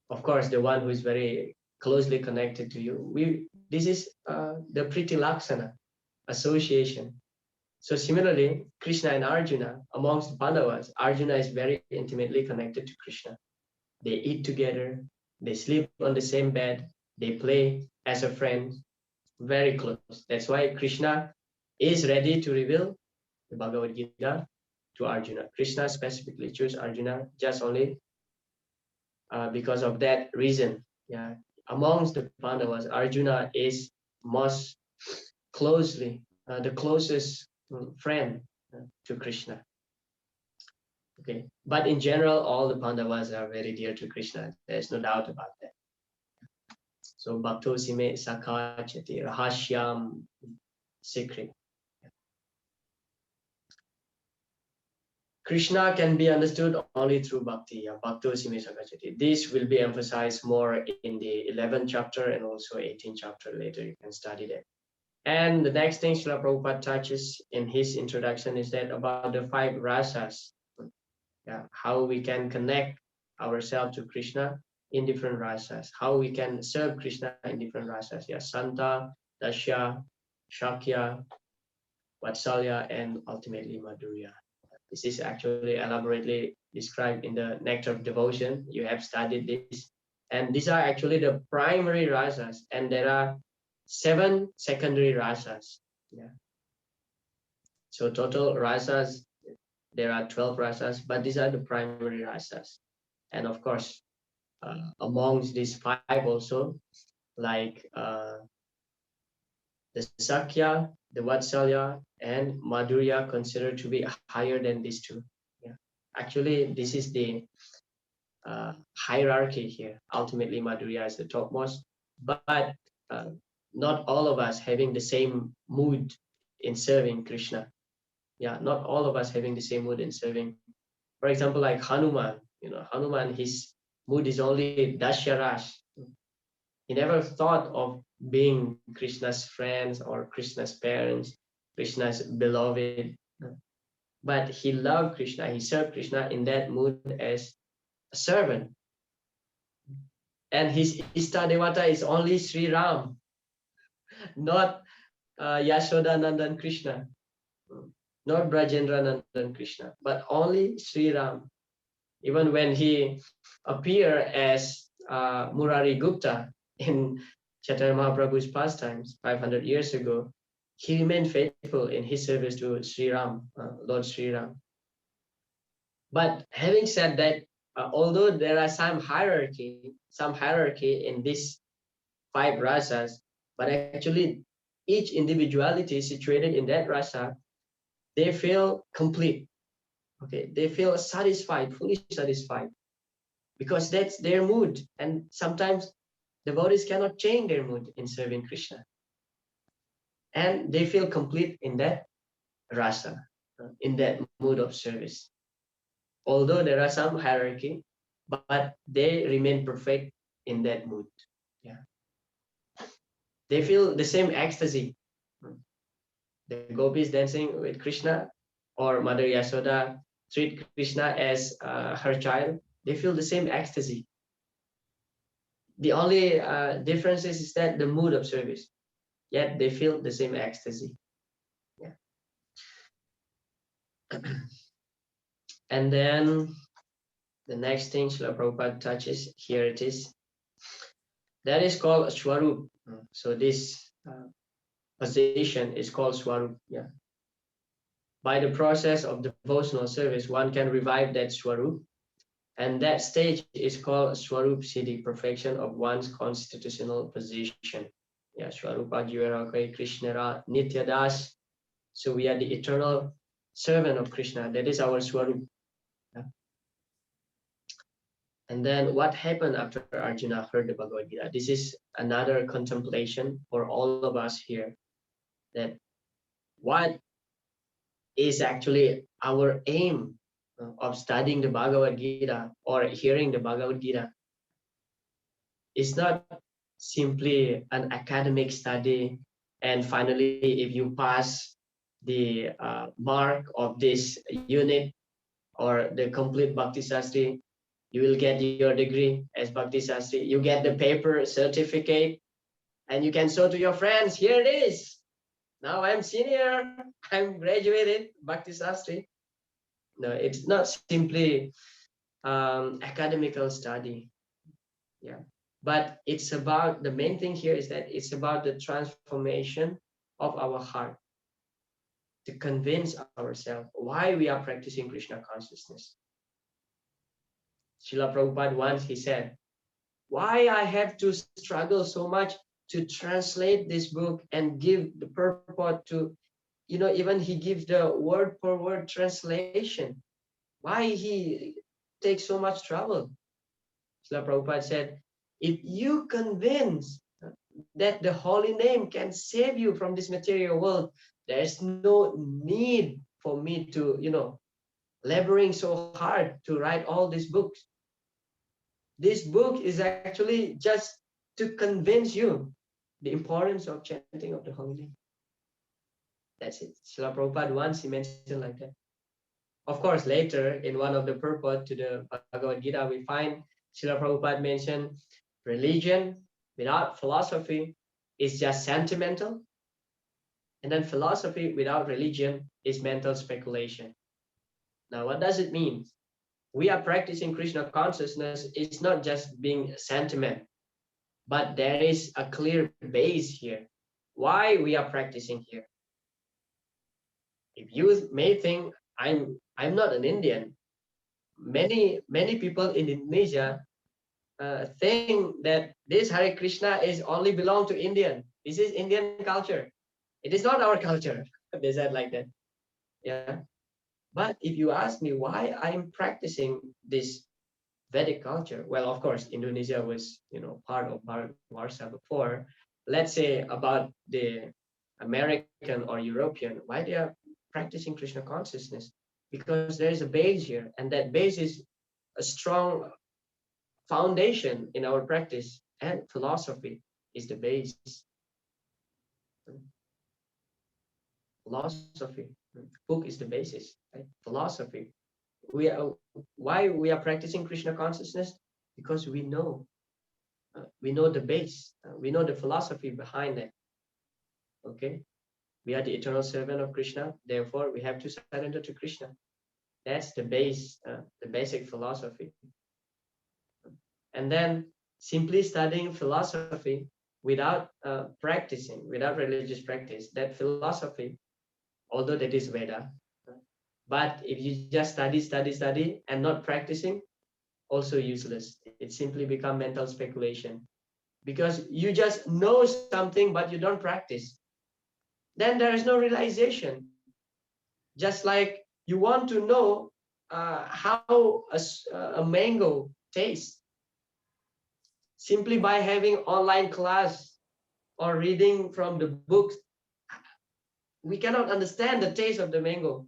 Of course, the one who is very closely connected to you. This is the Priti Laksana, association. So similarly, Krishna and Arjuna, amongst Pandavas, Arjuna is very intimately connected to Krishna. They eat together, they sleep on the same bed, they play as a friend, very close. That's why Krishna is ready to reveal the Bhagavad-Gita to Arjuna. Krishna specifically chose Arjuna just only because of that reason. Yeah, amongst the Pandavas, Arjuna is most closely, the closest friend to Krishna. Okay, but in general, all the Pandavas are very dear to Krishna. There's no doubt about that. So Bhakto Sime Sakachati Rahashyam, secret. Krishna can be understood only through bhakti. Bhakto Sime Sakachati. This will be emphasized more in the 11th chapter and also 18th chapter later. You can study that. And the next thing Srila Prabhupada touches in his introduction is that about the 5 rasas. Yeah, how we can connect ourselves to Krishna in different rasas, how we can serve Krishna in different rasas. Yeah, Santa, Dasya, Shakya, Vatsalya, and ultimately Madhurya. This is actually elaborately described in the Nectar of Devotion. You have studied this. And these are actually the primary rasas, and there are 7 secondary rasas. Yeah. So total rasas, there are 12 rasas, but these are the primary rasas. And of course, amongst these 5 also, like the Sakya, the Vatsalya, and Madhurya considered to be higher than these 2. Yeah. Actually, this is the hierarchy here. Ultimately, Madhurya is the topmost, but not all of us having the same mood in serving Krishna. Yeah, not all of us having the same mood in serving. For example, like Hanuman, Hanuman, his mood is only Dashyaras. He never thought of being Krishna's friends or Krishna's parents, Krishna's beloved. But he loved Krishna, he served Krishna in that mood as a servant. And his Istadevata is only Sri Ram, not Yashoda Nandan Krishna, not Brajendra Nandan Krishna, but only Sri Ram. Even when he appeared as Murari Gupta in Chaitanya Mahaprabhu's pastimes 500 years ago, he remained faithful in his service to Sri Ram, Lord Sri Ram. But having said that, although there are some hierarchy in these 5 rasas, but actually each individuality situated in that rasa, they feel complete. Okay, they feel satisfied, fully satisfied, because that's their mood. And sometimes devotees cannot change their mood in serving Krishna. And they feel complete in that rasa, in that mood of service. Although there are some hierarchy, but they remain perfect in that mood. Yeah. They feel the same ecstasy. The gopis dancing with Krishna, or Mother Yasoda treat Krishna as her child, they feel the same ecstasy. The only difference is that the mood of service, yet they feel the same ecstasy. Yeah. And then the next thing Srila Prabhupada touches, here it is. That is called Swarup. So this position is called Swarup. Yeah. By the process of devotional service, one can revive that Swarup. And that stage is called Swarup Siddhi, perfection of one's constitutional position. Yeah, Swarupa Jivaraka Krishna Nityadas. So we are the eternal servant of Krishna. That is our Swarup. Yeah. And then what happened after Arjuna heard the Bhagavad-Gita? This is another contemplation for all of us here. That what is actually our aim of studying the Bhagavad-Gita or hearing the Bhagavad-Gita? It's not simply an academic study and finally if you pass the mark of this unit or the complete Bhakti Sastri, you will get your degree as Bhakti Sastri. You get the paper certificate and you can show to your friends, here it is. Now I'm senior, I'm graduated Bhakti Sastri. No, it's not simply academical study. Yeah. But it's about, the main thing here is that it's about the transformation of our heart to convince ourselves why we are practicing Krishna consciousness. Srila Prabhupada once he said, why I have to struggle so much to translate this book and give the purport to, even he gives the word for word translation. Why he takes so much trouble? Srila Prabhupada said, if you convince that the holy name can save you from this material world, there's no need for me to, laboring so hard to write all these books. This book is actually just to convince you the importance of chanting of the holy name. That's it. Srila Prabhupada once he mentioned like that. Of course, later in one of the purport to the Bhagavad Gita, we find Srila Prabhupada mentioned religion without philosophy is just sentimental. And then philosophy without religion is mental speculation. Now, what does it mean? We are practicing Krishna consciousness. It's not just being sentiment, but there is a clear base here. Why we are practicing here? If you may think I'm not an Indian, many people in Indonesia think that this Hare Krishna is only belong to Indian. This is Indian culture. It is not our culture. They said like that. Yeah. But if you ask me why I'm practicing this Vedic culture, well, of course, Indonesia was, part of Bharat before. Let's say about the American or European, why they are practicing Krishna consciousness? Because there is a base here, and that base is a strong foundation in our practice, and philosophy is the base. Philosophy, book is the basis, right? Philosophy. Why we are practicing Krishna consciousness? Because we know the base, we know the philosophy behind it. Okay, we are the eternal servant of Krishna, therefore we have to surrender to Krishna. That's the base, the basic philosophy. And then simply studying philosophy without practicing, without religious practice, that philosophy, although that is Veda, but if you just study and not practicing, also useless. It simply become mental speculation, because you just know something but you don't practice. Then there is no realization. Just like you want to know how a mango tastes, simply by having online class or reading from the books, we cannot understand the taste of the mango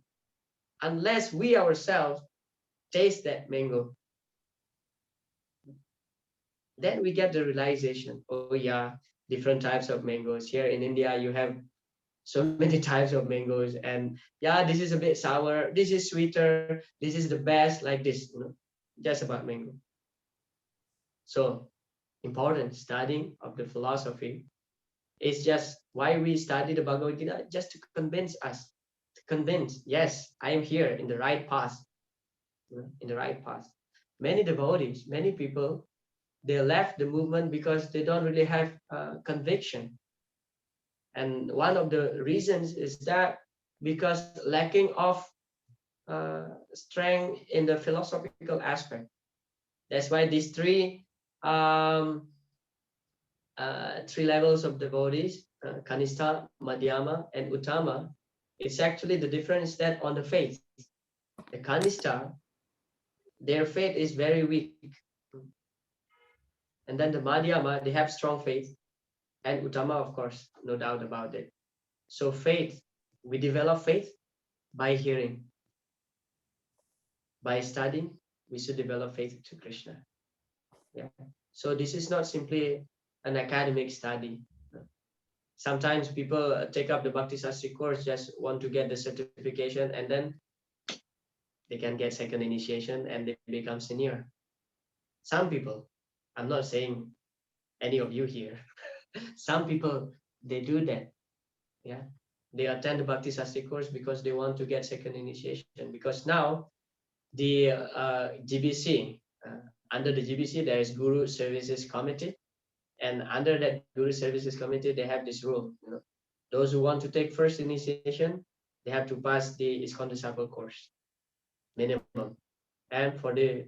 unless we ourselves taste that mango. Then we get the realization, oh yeah, different types of mangoes. Here in India, you have so many types of mangoes, and yeah, this is a bit sour, this is sweeter, this is the best, like this, just about mango. So important studying of the philosophy is just why we study the Bhagavad Gita, just to convince us, to convinced, yes, I am here in the right path, in the right path. Many devotees, many people, they left the movement because they don't really have conviction. And one of the reasons is that because lacking of strength in the philosophical aspect. That's why these three levels of devotees, Kanistha, Madhyama, and Uttama, it's actually the difference that on the faith. The Kanistha, their faith is very weak. And then the Madhyama, they have strong faith. And Uttama, of course, no doubt about it. So faith, we develop faith by hearing. By studying, we should develop faith to Krishna. Yeah. So this is not simply an academic study. Sometimes people take up the Bhakti Sastri course, just want to get the certification, and then they can get second initiation and they become senior. Some people, I'm not saying any of you here, some people, they do that. Yeah. They attend the Bhakti Sastri course because they want to get second initiation. Because now the GBC, under the GBC, there is Guru Services Committee. And under that Guru Services Committee, they have this rule. Those who want to take first initiation, they have to pass the ISKCON disciple course, minimum. And for the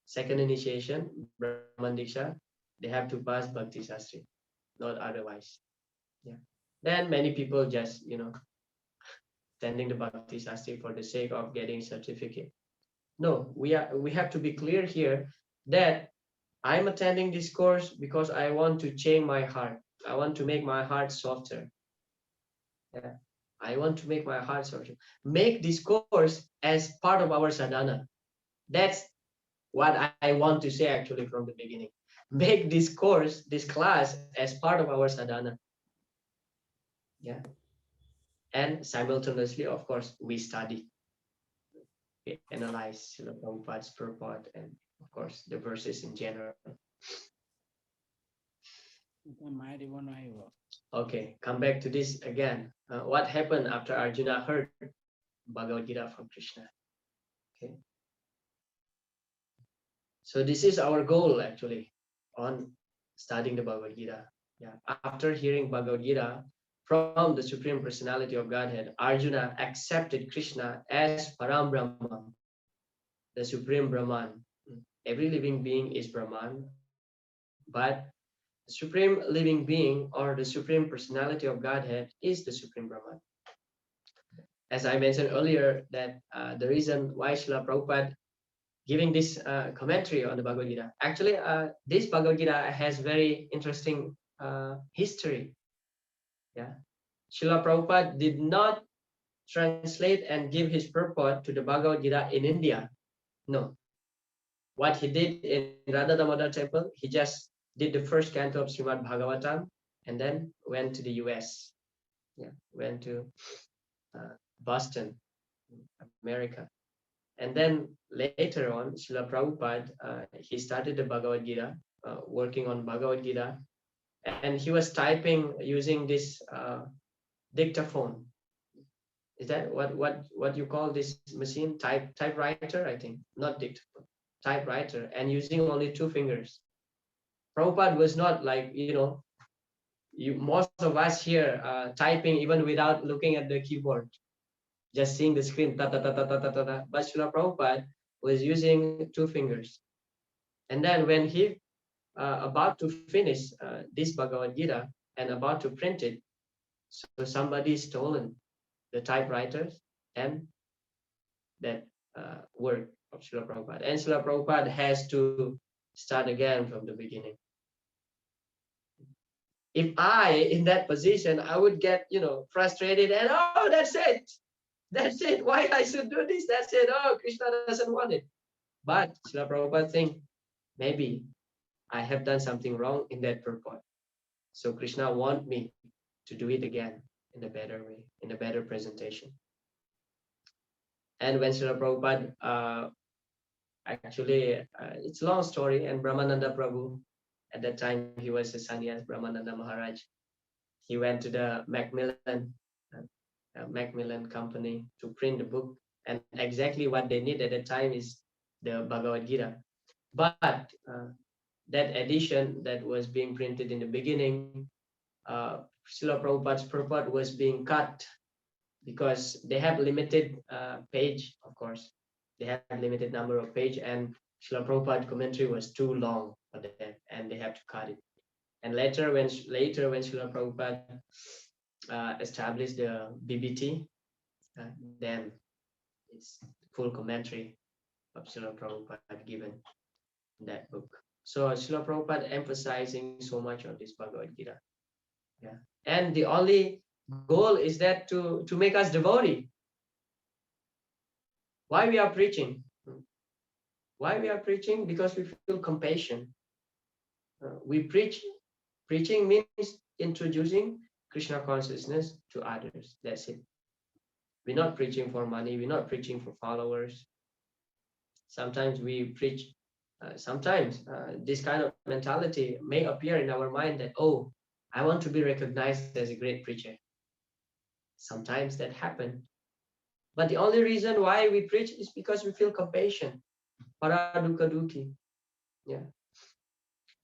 second initiation, Brahman Diksha, they have to pass Bhakti Sastri, not otherwise. Yeah. Then many people just, attending the Bhakti Sastri for the sake of getting certificate. No, we have to be clear here that I'm attending this course because I want to change my heart. I want to make my heart softer. Yeah. I want to make my heart softer. Make this course as part of our sadhana. That's what I want to say actually from the beginning. Make this course, this class, as part of our sadhana. Yeah. And simultaneously, of course, we study. We analyze Srila Prabhupada's purport and, of course, the verses in general. Okay, come back to this again. What happened after Arjuna heard Bhagavad-Gita from Krishna? Okay. So this is our goal actually on studying the Bhagavad-Gita. Yeah. After hearing Bhagavad-Gita from the Supreme Personality of Godhead, Arjuna accepted Krishna as Param Brahman, the Supreme Brahman. Every living being is Brahman, but the Supreme Living Being or the Supreme Personality of Godhead is the Supreme Brahman. As I mentioned earlier, that the reason why Srila Prabhupada giving this commentary on the Bhagavad Gita, actually this Bhagavad Gita has very interesting history. Yeah, Srila Prabhupada did not translate and give his purport to the Bhagavad Gita in India. No. What he did in Radha Damodar temple, he just did the first canto of Srimad Bhagavatam and then went to the US. Yeah, went to Boston, America. And then later on, Srila Prabhupada, he started the Bhagavad Gita, working on Bhagavad Gita, and he was typing using this dictaphone. Is that what you call this machine? Typewriter, I think, not dictaphone, typewriter, and using only 2 fingers. Prabhupada was not like, most of us here typing even without looking at the keyboard, just seeing the screen, ta ta ta ta ta ta ta. But Srila Prabhupada was using 2 fingers. And then when he about to finish this Bhagavad Gita and about to print it, so somebody stolen the typewriters and that work of Srila Prabhupada. And Srila Prabhupada has to start again from the beginning. If I, in that position, I would get, frustrated and, oh, that's it. That's it. Why I should do this? That's it. Oh, Krishna doesn't want it. But Srila Prabhupada think, maybe I have done something wrong in that purport. So Krishna want me to do it again in a better way, in a better presentation. And when Srila Prabhupada, actually, it's a long story, and Brahmananda Prabhu, at that time he was a sannyas, Brahmananda Maharaj. He went to the Macmillan Macmillan Company to print the book, and exactly what they need at the time is the Bhagavad-Gita. But that edition that was being printed in the beginning, Srila Prabhupada's purport was being cut because they have limited page, of course. They have limited number of page, and Srila Prabhupada commentary was too long for them, and they have to cut it. And later when Srila Prabhupada established the BBT, then it's full commentary of Srila Prabhupada given in that book. So Srila Prabhupada emphasizing so much on this Bhagavad-Gita. Yeah. And the only goal is that to make us devotee. Why we are preaching? Why we are preaching? Because we feel compassion. We preach. Preaching means introducing Krishna consciousness to others. That's it. We're not preaching for money. We're not preaching for followers. Sometimes we preach. Sometimes this kind of mentality may appear in our mind that, oh, I want to be recognized as a great preacher. Sometimes that happens. But the only reason why we preach is because we feel compassion. Para dukkha dukhi. Yeah.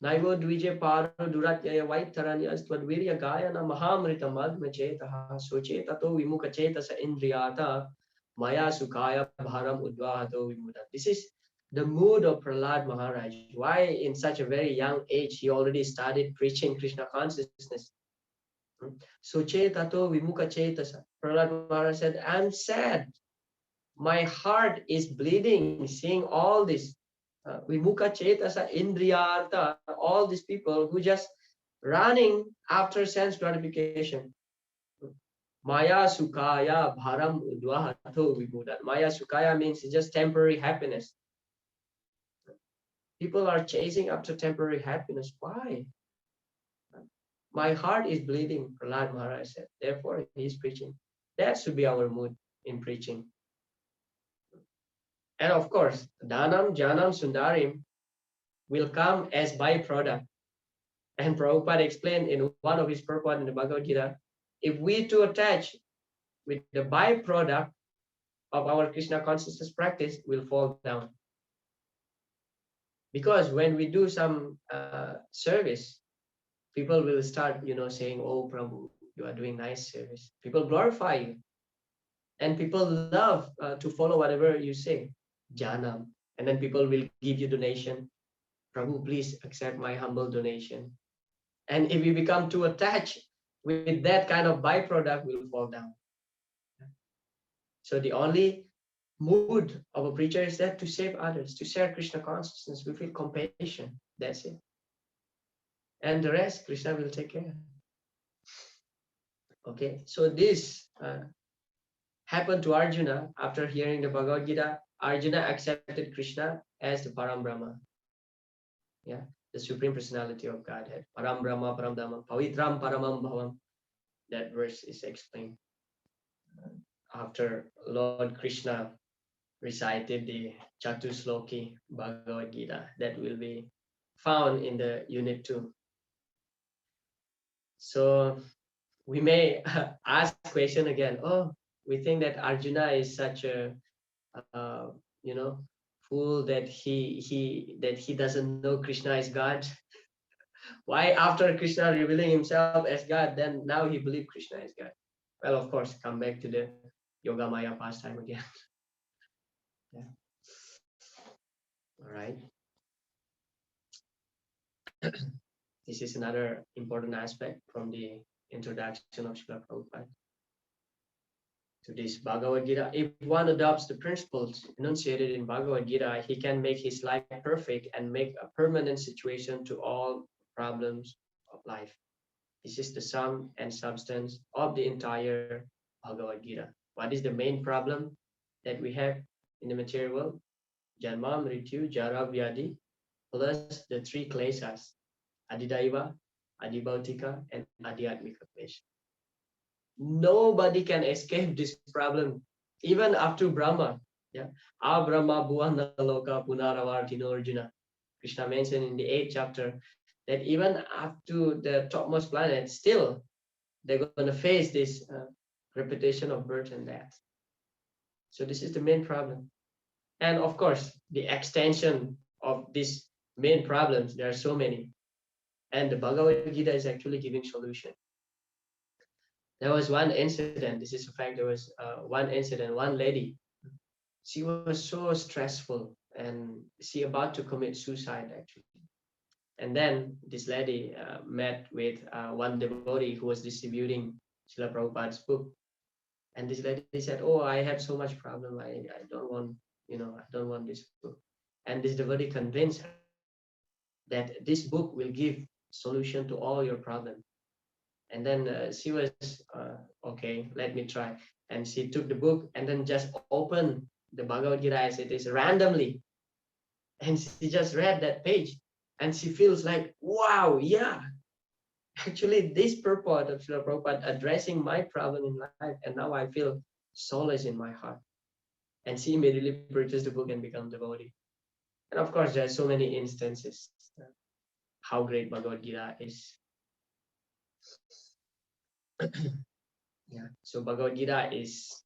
Naivo dvije paro duratyaya vaitaranya astvad gayana mahamrita madhma chetaha sochetato vimukha chetasa indriyata maya sukhaya bharam udvahato vimuda. This is the mood of Prahlad Maharaj. Why in such a very young age he already started preaching Krishna consciousness. Sochetato vimukha chetasa. Prahlad Maharaj said, I'm sad. My heart is bleeding seeing all this. Vimukha chetasa indriyartha, all these people who just running after sense gratification. Maya sukhaya bharam udvahato vimuda. Maya sukhaya means just temporary happiness. People are chasing after temporary happiness. Why? My heart is bleeding, Prahlad Maharaj said. Therefore, he is preaching. That should be our mood in preaching. And of course, Dhanam, Janam, Sundarim will come as byproduct. And Prabhupada explained in one of his purport in the Bhagavad-Gita, if we too attach with the byproduct of our Krishna consciousness practice, will fall down. Because when we do some service, people will start, saying, oh, Prabhu, you are doing nice service. People glorify you. And people love to follow whatever you say, Janam. And then people will give you donation. Prabhu, please accept my humble donation. And if you become too attached with that kind of byproduct, will fall down. So the only mood of a preacher is that to save others, to share Krishna consciousness. We feel compassion. That's it. And the rest, Krishna will take care. Okay, so this happened to Arjuna after hearing the Bhagavad-Gita. Arjuna accepted Krishna as the Param Brahma. Yeah, the Supreme Personality of Godhead. Param Brahma, Param Dhamma, Pavitram Paramam Bhavam. That verse is explained. After Lord Krishna recited the Chatusloki Bhagavad-Gita, that will be found in the unit 2. So we may ask question again. Oh, we think that Arjuna is such a fool that he doesn't know Krishna is God. Why after Krishna revealing himself as God, then now he believes Krishna is God? Well, of course, come back to the Yoga Maya pastime again. Yeah. All right. This is another important aspect from the introduction of Srila Prabhupada to this Bhagavad-Gita. If one adopts the principles enunciated in Bhagavad-Gita, he can make his life perfect and make a permanent situation to all problems of life. This is the sum and substance of the entire Bhagavad-Gita. What is the main problem that we have in the material world? Janma, Mrityu, Jara, Vyadi, plus the 3 kleshas, Adidaiva, Adibhautika, and Adhyatmika klesha. Nobody can escape this problem, even up to Brahma. Yeah, A Brahma Bhuvana Loka Punaravartino Arjuna. Krishna mentioned in the 8th chapter that even up to the topmost planet, still they're going to face this repetition of birth and death. So this is the main problem. And of course, the extension of these main problems, there are so many. And the Bhagavad-Gita is actually giving solution. There was one incident, this is a fact, there was one incident, one lady, she was so stressful and she about to commit suicide actually. And then this lady met with one devotee who was distributing Srila Prabhupada's book. And this lady said, oh, I have so much problem, I don't want, I don't want this book. And this devotee convinced her that this book will give solution to all your problems. And then she was, okay, let me try. And she took the book and then just opened the Bhagavad-Gita as it is randomly. And she just read that page and she feels like, wow, yeah, actually this purport of Srila Prabhupada addressing my problem in life. And now I feel solace in my heart. And she immediately purchased the book and became devotee. And of course, there are so many instances how great Bhagavad-Gita is. Yeah, so Bhagavad-Gita is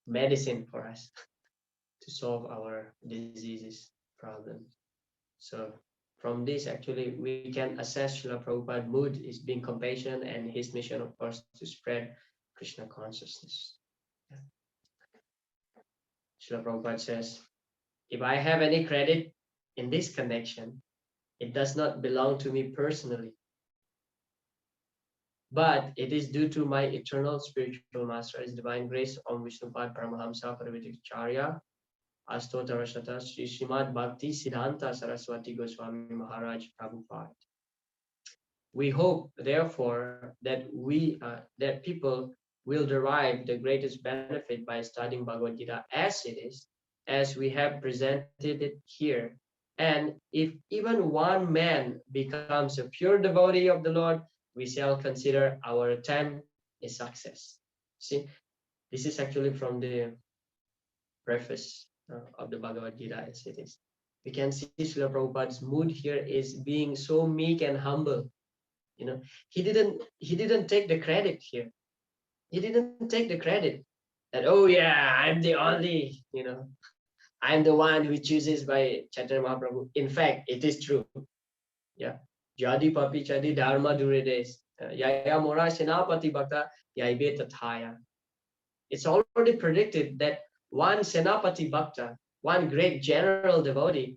medicine for us to solve our diseases, problems. So from this, actually, we can assess Srila Prabhupada's mood is being compassion and his mission, of course, to spread Krishna consciousness. Yeah. Srila Prabhupada says, if I have any credit in this connection, it does not belong to me personally, but it is due to my eternal spiritual master, His Divine Grace, Om Vishnupad Paramahamsa Parivitacharya, Astotarashata Sri Srimad Bhakti Siddhanta Saraswati Goswami Maharaj Prabhupada. We hope, therefore, that that people will derive the greatest benefit by studying Bhagavad Gita as it is, as we have presented it here. And if even one man becomes a pure devotee of the Lord, we shall consider our attempt a success. See, this is actually from the preface of the Bhagavad-Gita as it is. We can see Srila Prabhupada's mood here is being so meek and humble. He didn't take the credit here. He didn't take the credit that, oh yeah, I'm the only, I'm the one who chooses by Chaitanya Mahaprabhu. In fact, it is true. Yeah. Jadi papi chadi dharma duredes. Yaya mora senapati bhakta yaibe tathaya. It's already predicted that one senapati bhakta, one great general devotee,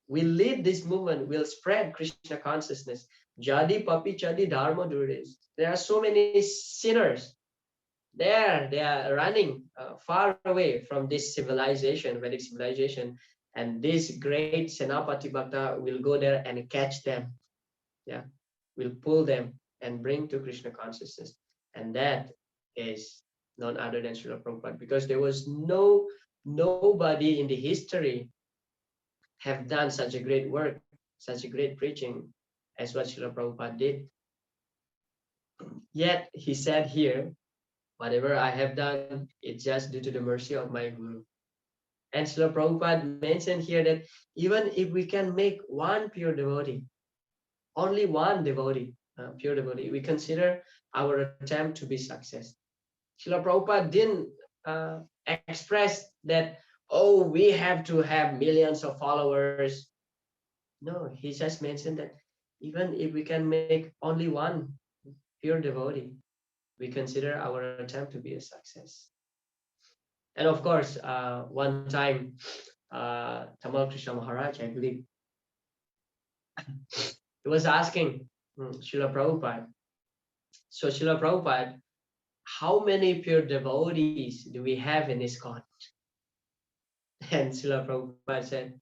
will lead this movement, will spread Krishna consciousness. Jadi papi chadi dharma duredes. There are so many sinners there, they are running far away from this civilization, Vedic civilization, and this great Senapati Bhakta will go there and catch them. Yeah, will pull them and bring to Krishna consciousness. And that is none other than Srila Prabhupada, because there was nobody in the history have done such a great work, such a great preaching as what Srila Prabhupada did. Yet he said here, whatever I have done, it's just due to the mercy of my Guru. And Srila Prabhupada mentioned here that even if we can make one pure devotee, only one devotee, pure devotee, we consider our attempt to be success. Srila Prabhupada didn't express that, oh, we have to have millions of followers. No, he just mentioned that even if we can make only one pure devotee, we consider our attempt to be a success. And of course, one time, Tamal Krishna Maharaj, I believe, he was asking Srila Prabhupada, so Srila Prabhupada, how many pure devotees do we have in ISKCON? And Srila Prabhupada said,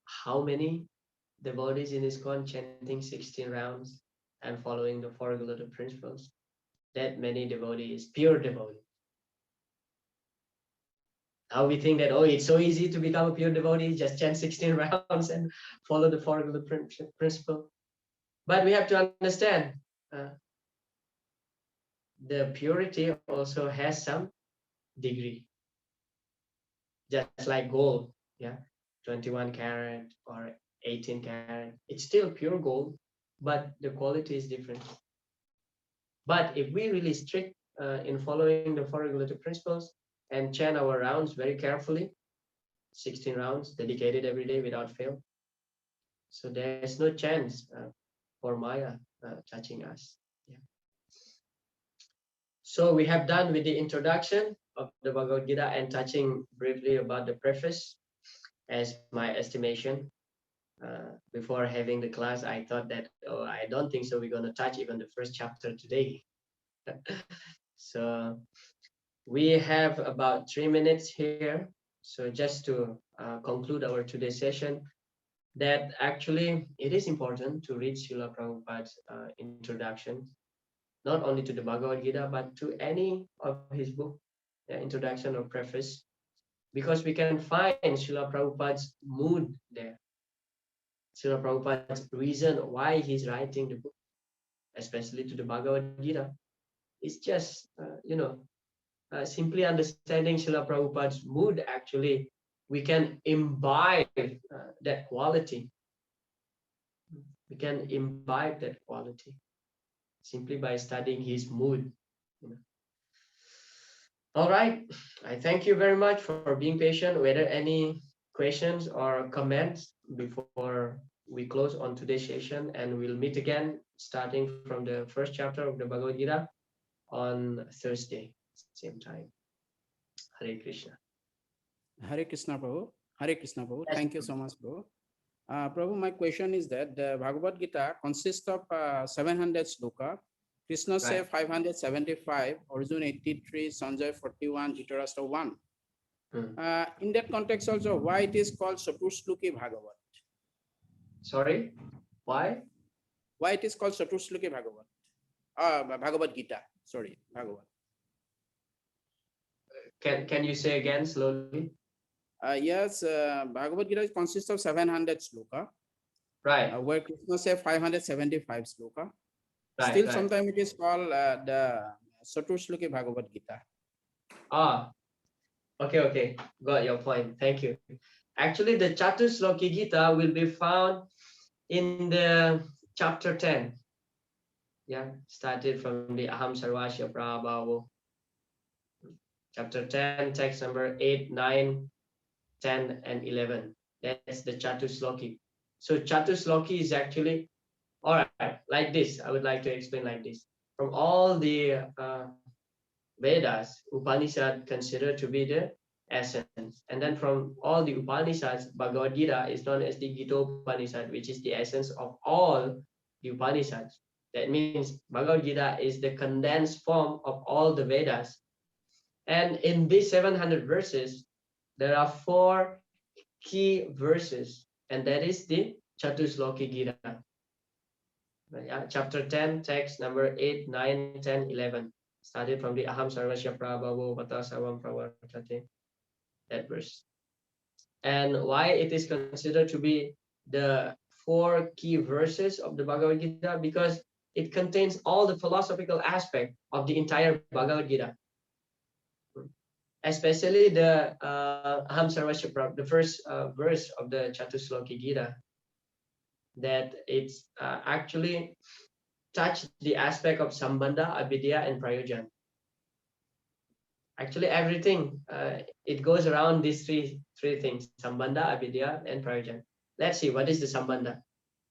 how many devotees in ISKCON chanting 16 rounds and following the four golden principles? That many devotees, pure devotees. Now we think that, oh, it's so easy to become a pure devotee, just chant 16 rounds and follow the four golden principle. But we have to understand, the purity also has some degree. Just like gold, yeah, 21 karat or 18 karat, it's still pure gold, but the quality is different. But if we really strict in following the 4 regulative principles and chant our rounds very carefully, 16 rounds dedicated every day without fail. So there's no chance for Maya touching us. Yeah. So we have done with the introduction of the Bhagavad-Gita and touching briefly about the preface. As my estimation, before having the class, I thought that, oh, I don't think so we're going to touch even the first chapter today. So we have about 3 minutes here. So just to conclude our today's session, that actually it is important to read Srila Prabhupada's introduction, not only to the Bhagavad-Gita, but to any of his book, introduction or preface, because we can find Srila Prabhupada's mood there. Srila Prabhupada's reason why he's writing the book, especially to the Bhagavad-Gita. It's just, simply understanding Srila Prabhupada's mood, actually, we can imbibe that quality. We can imbibe that quality simply by studying his mood. All right, I thank you very much for being patient. Whether any questions or comments before we close on today's session, and we'll meet again starting from the first chapter of the Bhagavad-Gita on Thursday, same time. Hare Krishna. Hare Krishna, Prabhu. Hare Krishna, Prabhu. Yes, Thank you so much, Prabhu. Prabhu, my question is that the Bhagavad Gita consists of 700 sloka. Krishna said 575, Arjuna 83, Sanjay 41, Dhritarashtra 1. In that context also, why it is called Chatushloki Bhagavat? Sorry, why? Why it is called Chatushloki Bhagavat? Bhagavad Gita, sorry, Bhagavat. Can you say again slowly? Yes, Bhagavad Gita consists of 700 sloka. Right. Where Krishna said 575 sloka. Right, Still, right. sometimes it is called the Chatushloki Bhagavad Gita. Okay, got your point. Thank you. Actually, the Chatushloki Gita will be found in the chapter 10. Yeah, started from the Aham Sarvasya Prabhavo. Chapter 10, text number 8, 9, 10, and 11. That's the Chatushloki. So Chatushloki is actually, all right, like this. I would like to explain like this. From all the Vedas, Upanishad considered to be the essence. And then from all the Upanishads, Bhagavad Gita is known as the Gita Upanishad, which is the essence of all the Upanishads. That means Bhagavad Gita is the condensed form of all the Vedas. And in these 700 verses, there are 4 key verses, and that is the Chatushloki Gita. Chapter 10, text number 8, 9, 10, 11. Started from the Aham Sarvasya Prabhavo Vata Sarvam Pravartate, that verse. And why it is considered to be the 4 key verses of the Bhagavad Gita? Because it contains all the philosophical aspect of the entire Bhagavad Gita. Especially the Aham Sarvasya Prabhava, the first verse of the Chatushloki Gita, that it's actually touch the aspect of Sambandha, Avidya, and Prayojan. Actually, everything, it goes around these three things, Sambandha, Avidya, and Prayojan. Let's see, what is the Sambandha?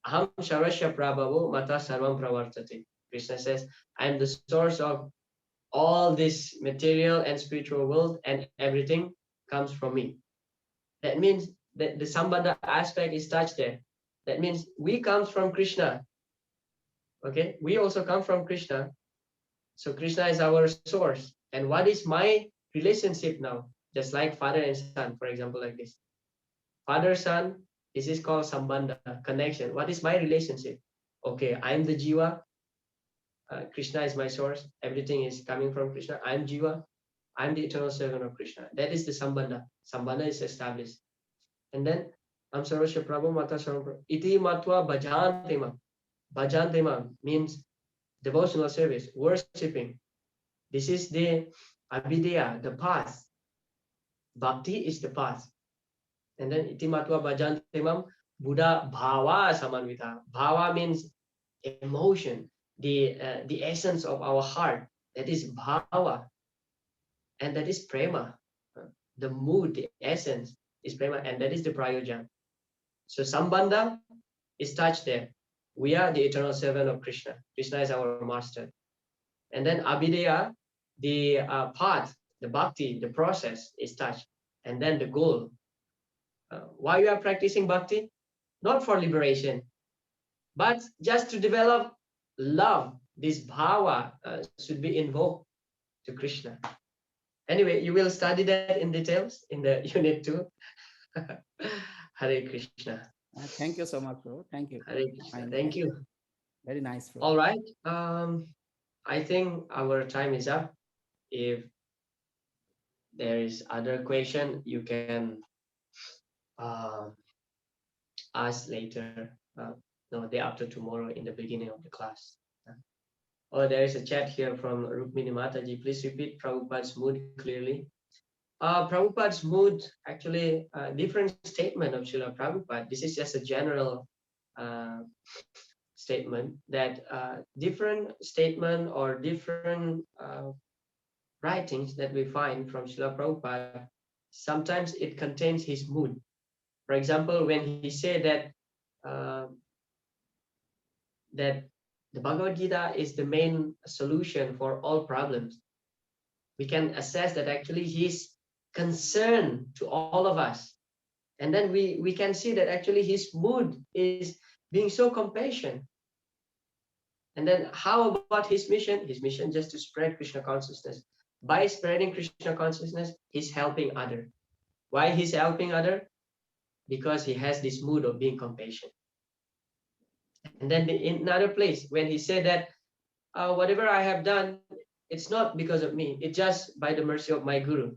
Aham Sarvasya Prabhavo Mata Sarvam Pravartate. Krishna says, I am the source of all this material and spiritual world, and everything comes from me. That means that the Sambandha aspect is touched there. That means we come from Krishna. Okay, we also come from Krishna. So Krishna is our source. And what is my relationship now? Just like father and son, for example, like this. Father, son, this is called Sambandha, connection. What is my relationship? Okay, I'm the Jiva. Krishna is my source. Everything is coming from Krishna. I'm Jiva. I'm the eternal servant of Krishna. That is the Sambandha. Sambandha is established. And then, Am Sarvasya Prabhu Mata Sarvam Iti Matva Bhajantema. Bhajantema means devotional service, worshipping. This is the Abhidya, the path. Bhakti is the path. And then Iti Matva Bhajantemam Buddha Bhava Samanvita. Bhava means emotion, the essence of our heart. That is bhava. And that is prema. The mood, the essence is prema, and that is the prayojan. So sambandha is touched there. We are the eternal servant of Krishna. Krishna is our master. And then abhideya, the path, the bhakti, the process is touched. And then the goal. Why you are practicing bhakti? Not for liberation, but just to develop love. This bhava should be invoked to Krishna. Anyway, you will study that in details in the unit 2. Hare Krishna. Thank you so much, bro. Thank you. Hare Krishna. Thank you. Very nice, bro. All right. I think our time is up. If there is other question, you can ask later. No, day after tomorrow in the beginning of the class. Oh, there is a chat here from Rukmini Mataji. Please repeat Prabhupada's mood clearly. Prabhupada's mood, actually, different statement of Srila Prabhupada. This is just a general statement that different statement or different writings that we find from Srila Prabhupada, sometimes it contains his mood. For example, when he said that that the Bhagavad-Gita is the main solution for all problems, we can assess that actually he's concerned to all of us. And then we can see that actually his mood is being so compassionate. And then how about his mission? His mission just to spread Krishna consciousness. By spreading Krishna consciousness, he's helping other. Why he's helping other? Because he has this mood of being compassionate. And then in another place, when he said that whatever I have done, it's not because of me, it's just by the mercy of my guru.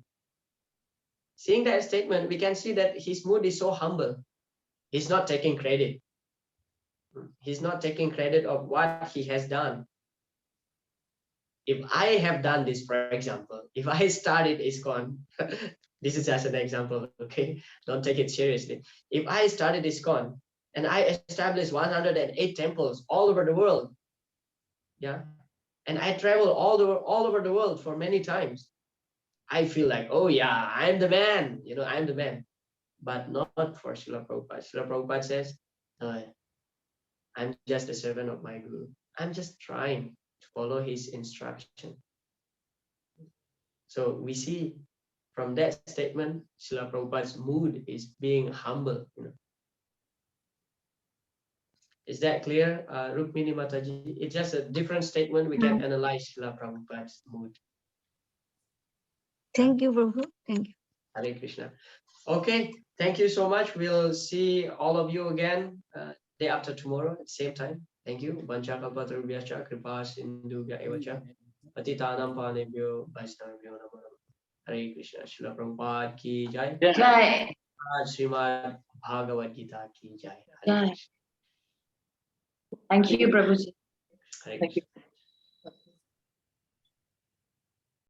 Seeing that statement, we can see that his mood is so humble. He's not taking credit. He's not taking credit of what he has done. If I have done this, for example, if I started ISKCON, this is just an example, okay? Don't take it seriously. If I started ISKCON and I established 108 temples all over the world, yeah, and I travel all over the world for many times, I feel like, oh yeah, I'm the man, you know, I'm the man. But not for Srila Prabhupada. Srila Prabhupada says, I'm just a servant of my guru. I'm just trying to follow his instruction. So we see from that statement, Srila Prabhupada's mood is being humble. You know. Is that clear, Rukmini Mataji? It's just a different statement. We can analyze Srila Prabhupada's mood. Thank you, Prabhu. Thank you. Hare Krishna. Okay, thank you so much. We'll see all of you again day after tomorrow at the same time. Thank you. Vanchakalpatarubhyascha kripa sindhubhya evacha patitanam panebhyo vaishnavabhyo namo namo. Hare Krishna. Srila Prabhupada ki jai. Jai. Srimad Bhagavad-Gita ki jai. Jai. Thank you, Prabhuji. Hare Krishna.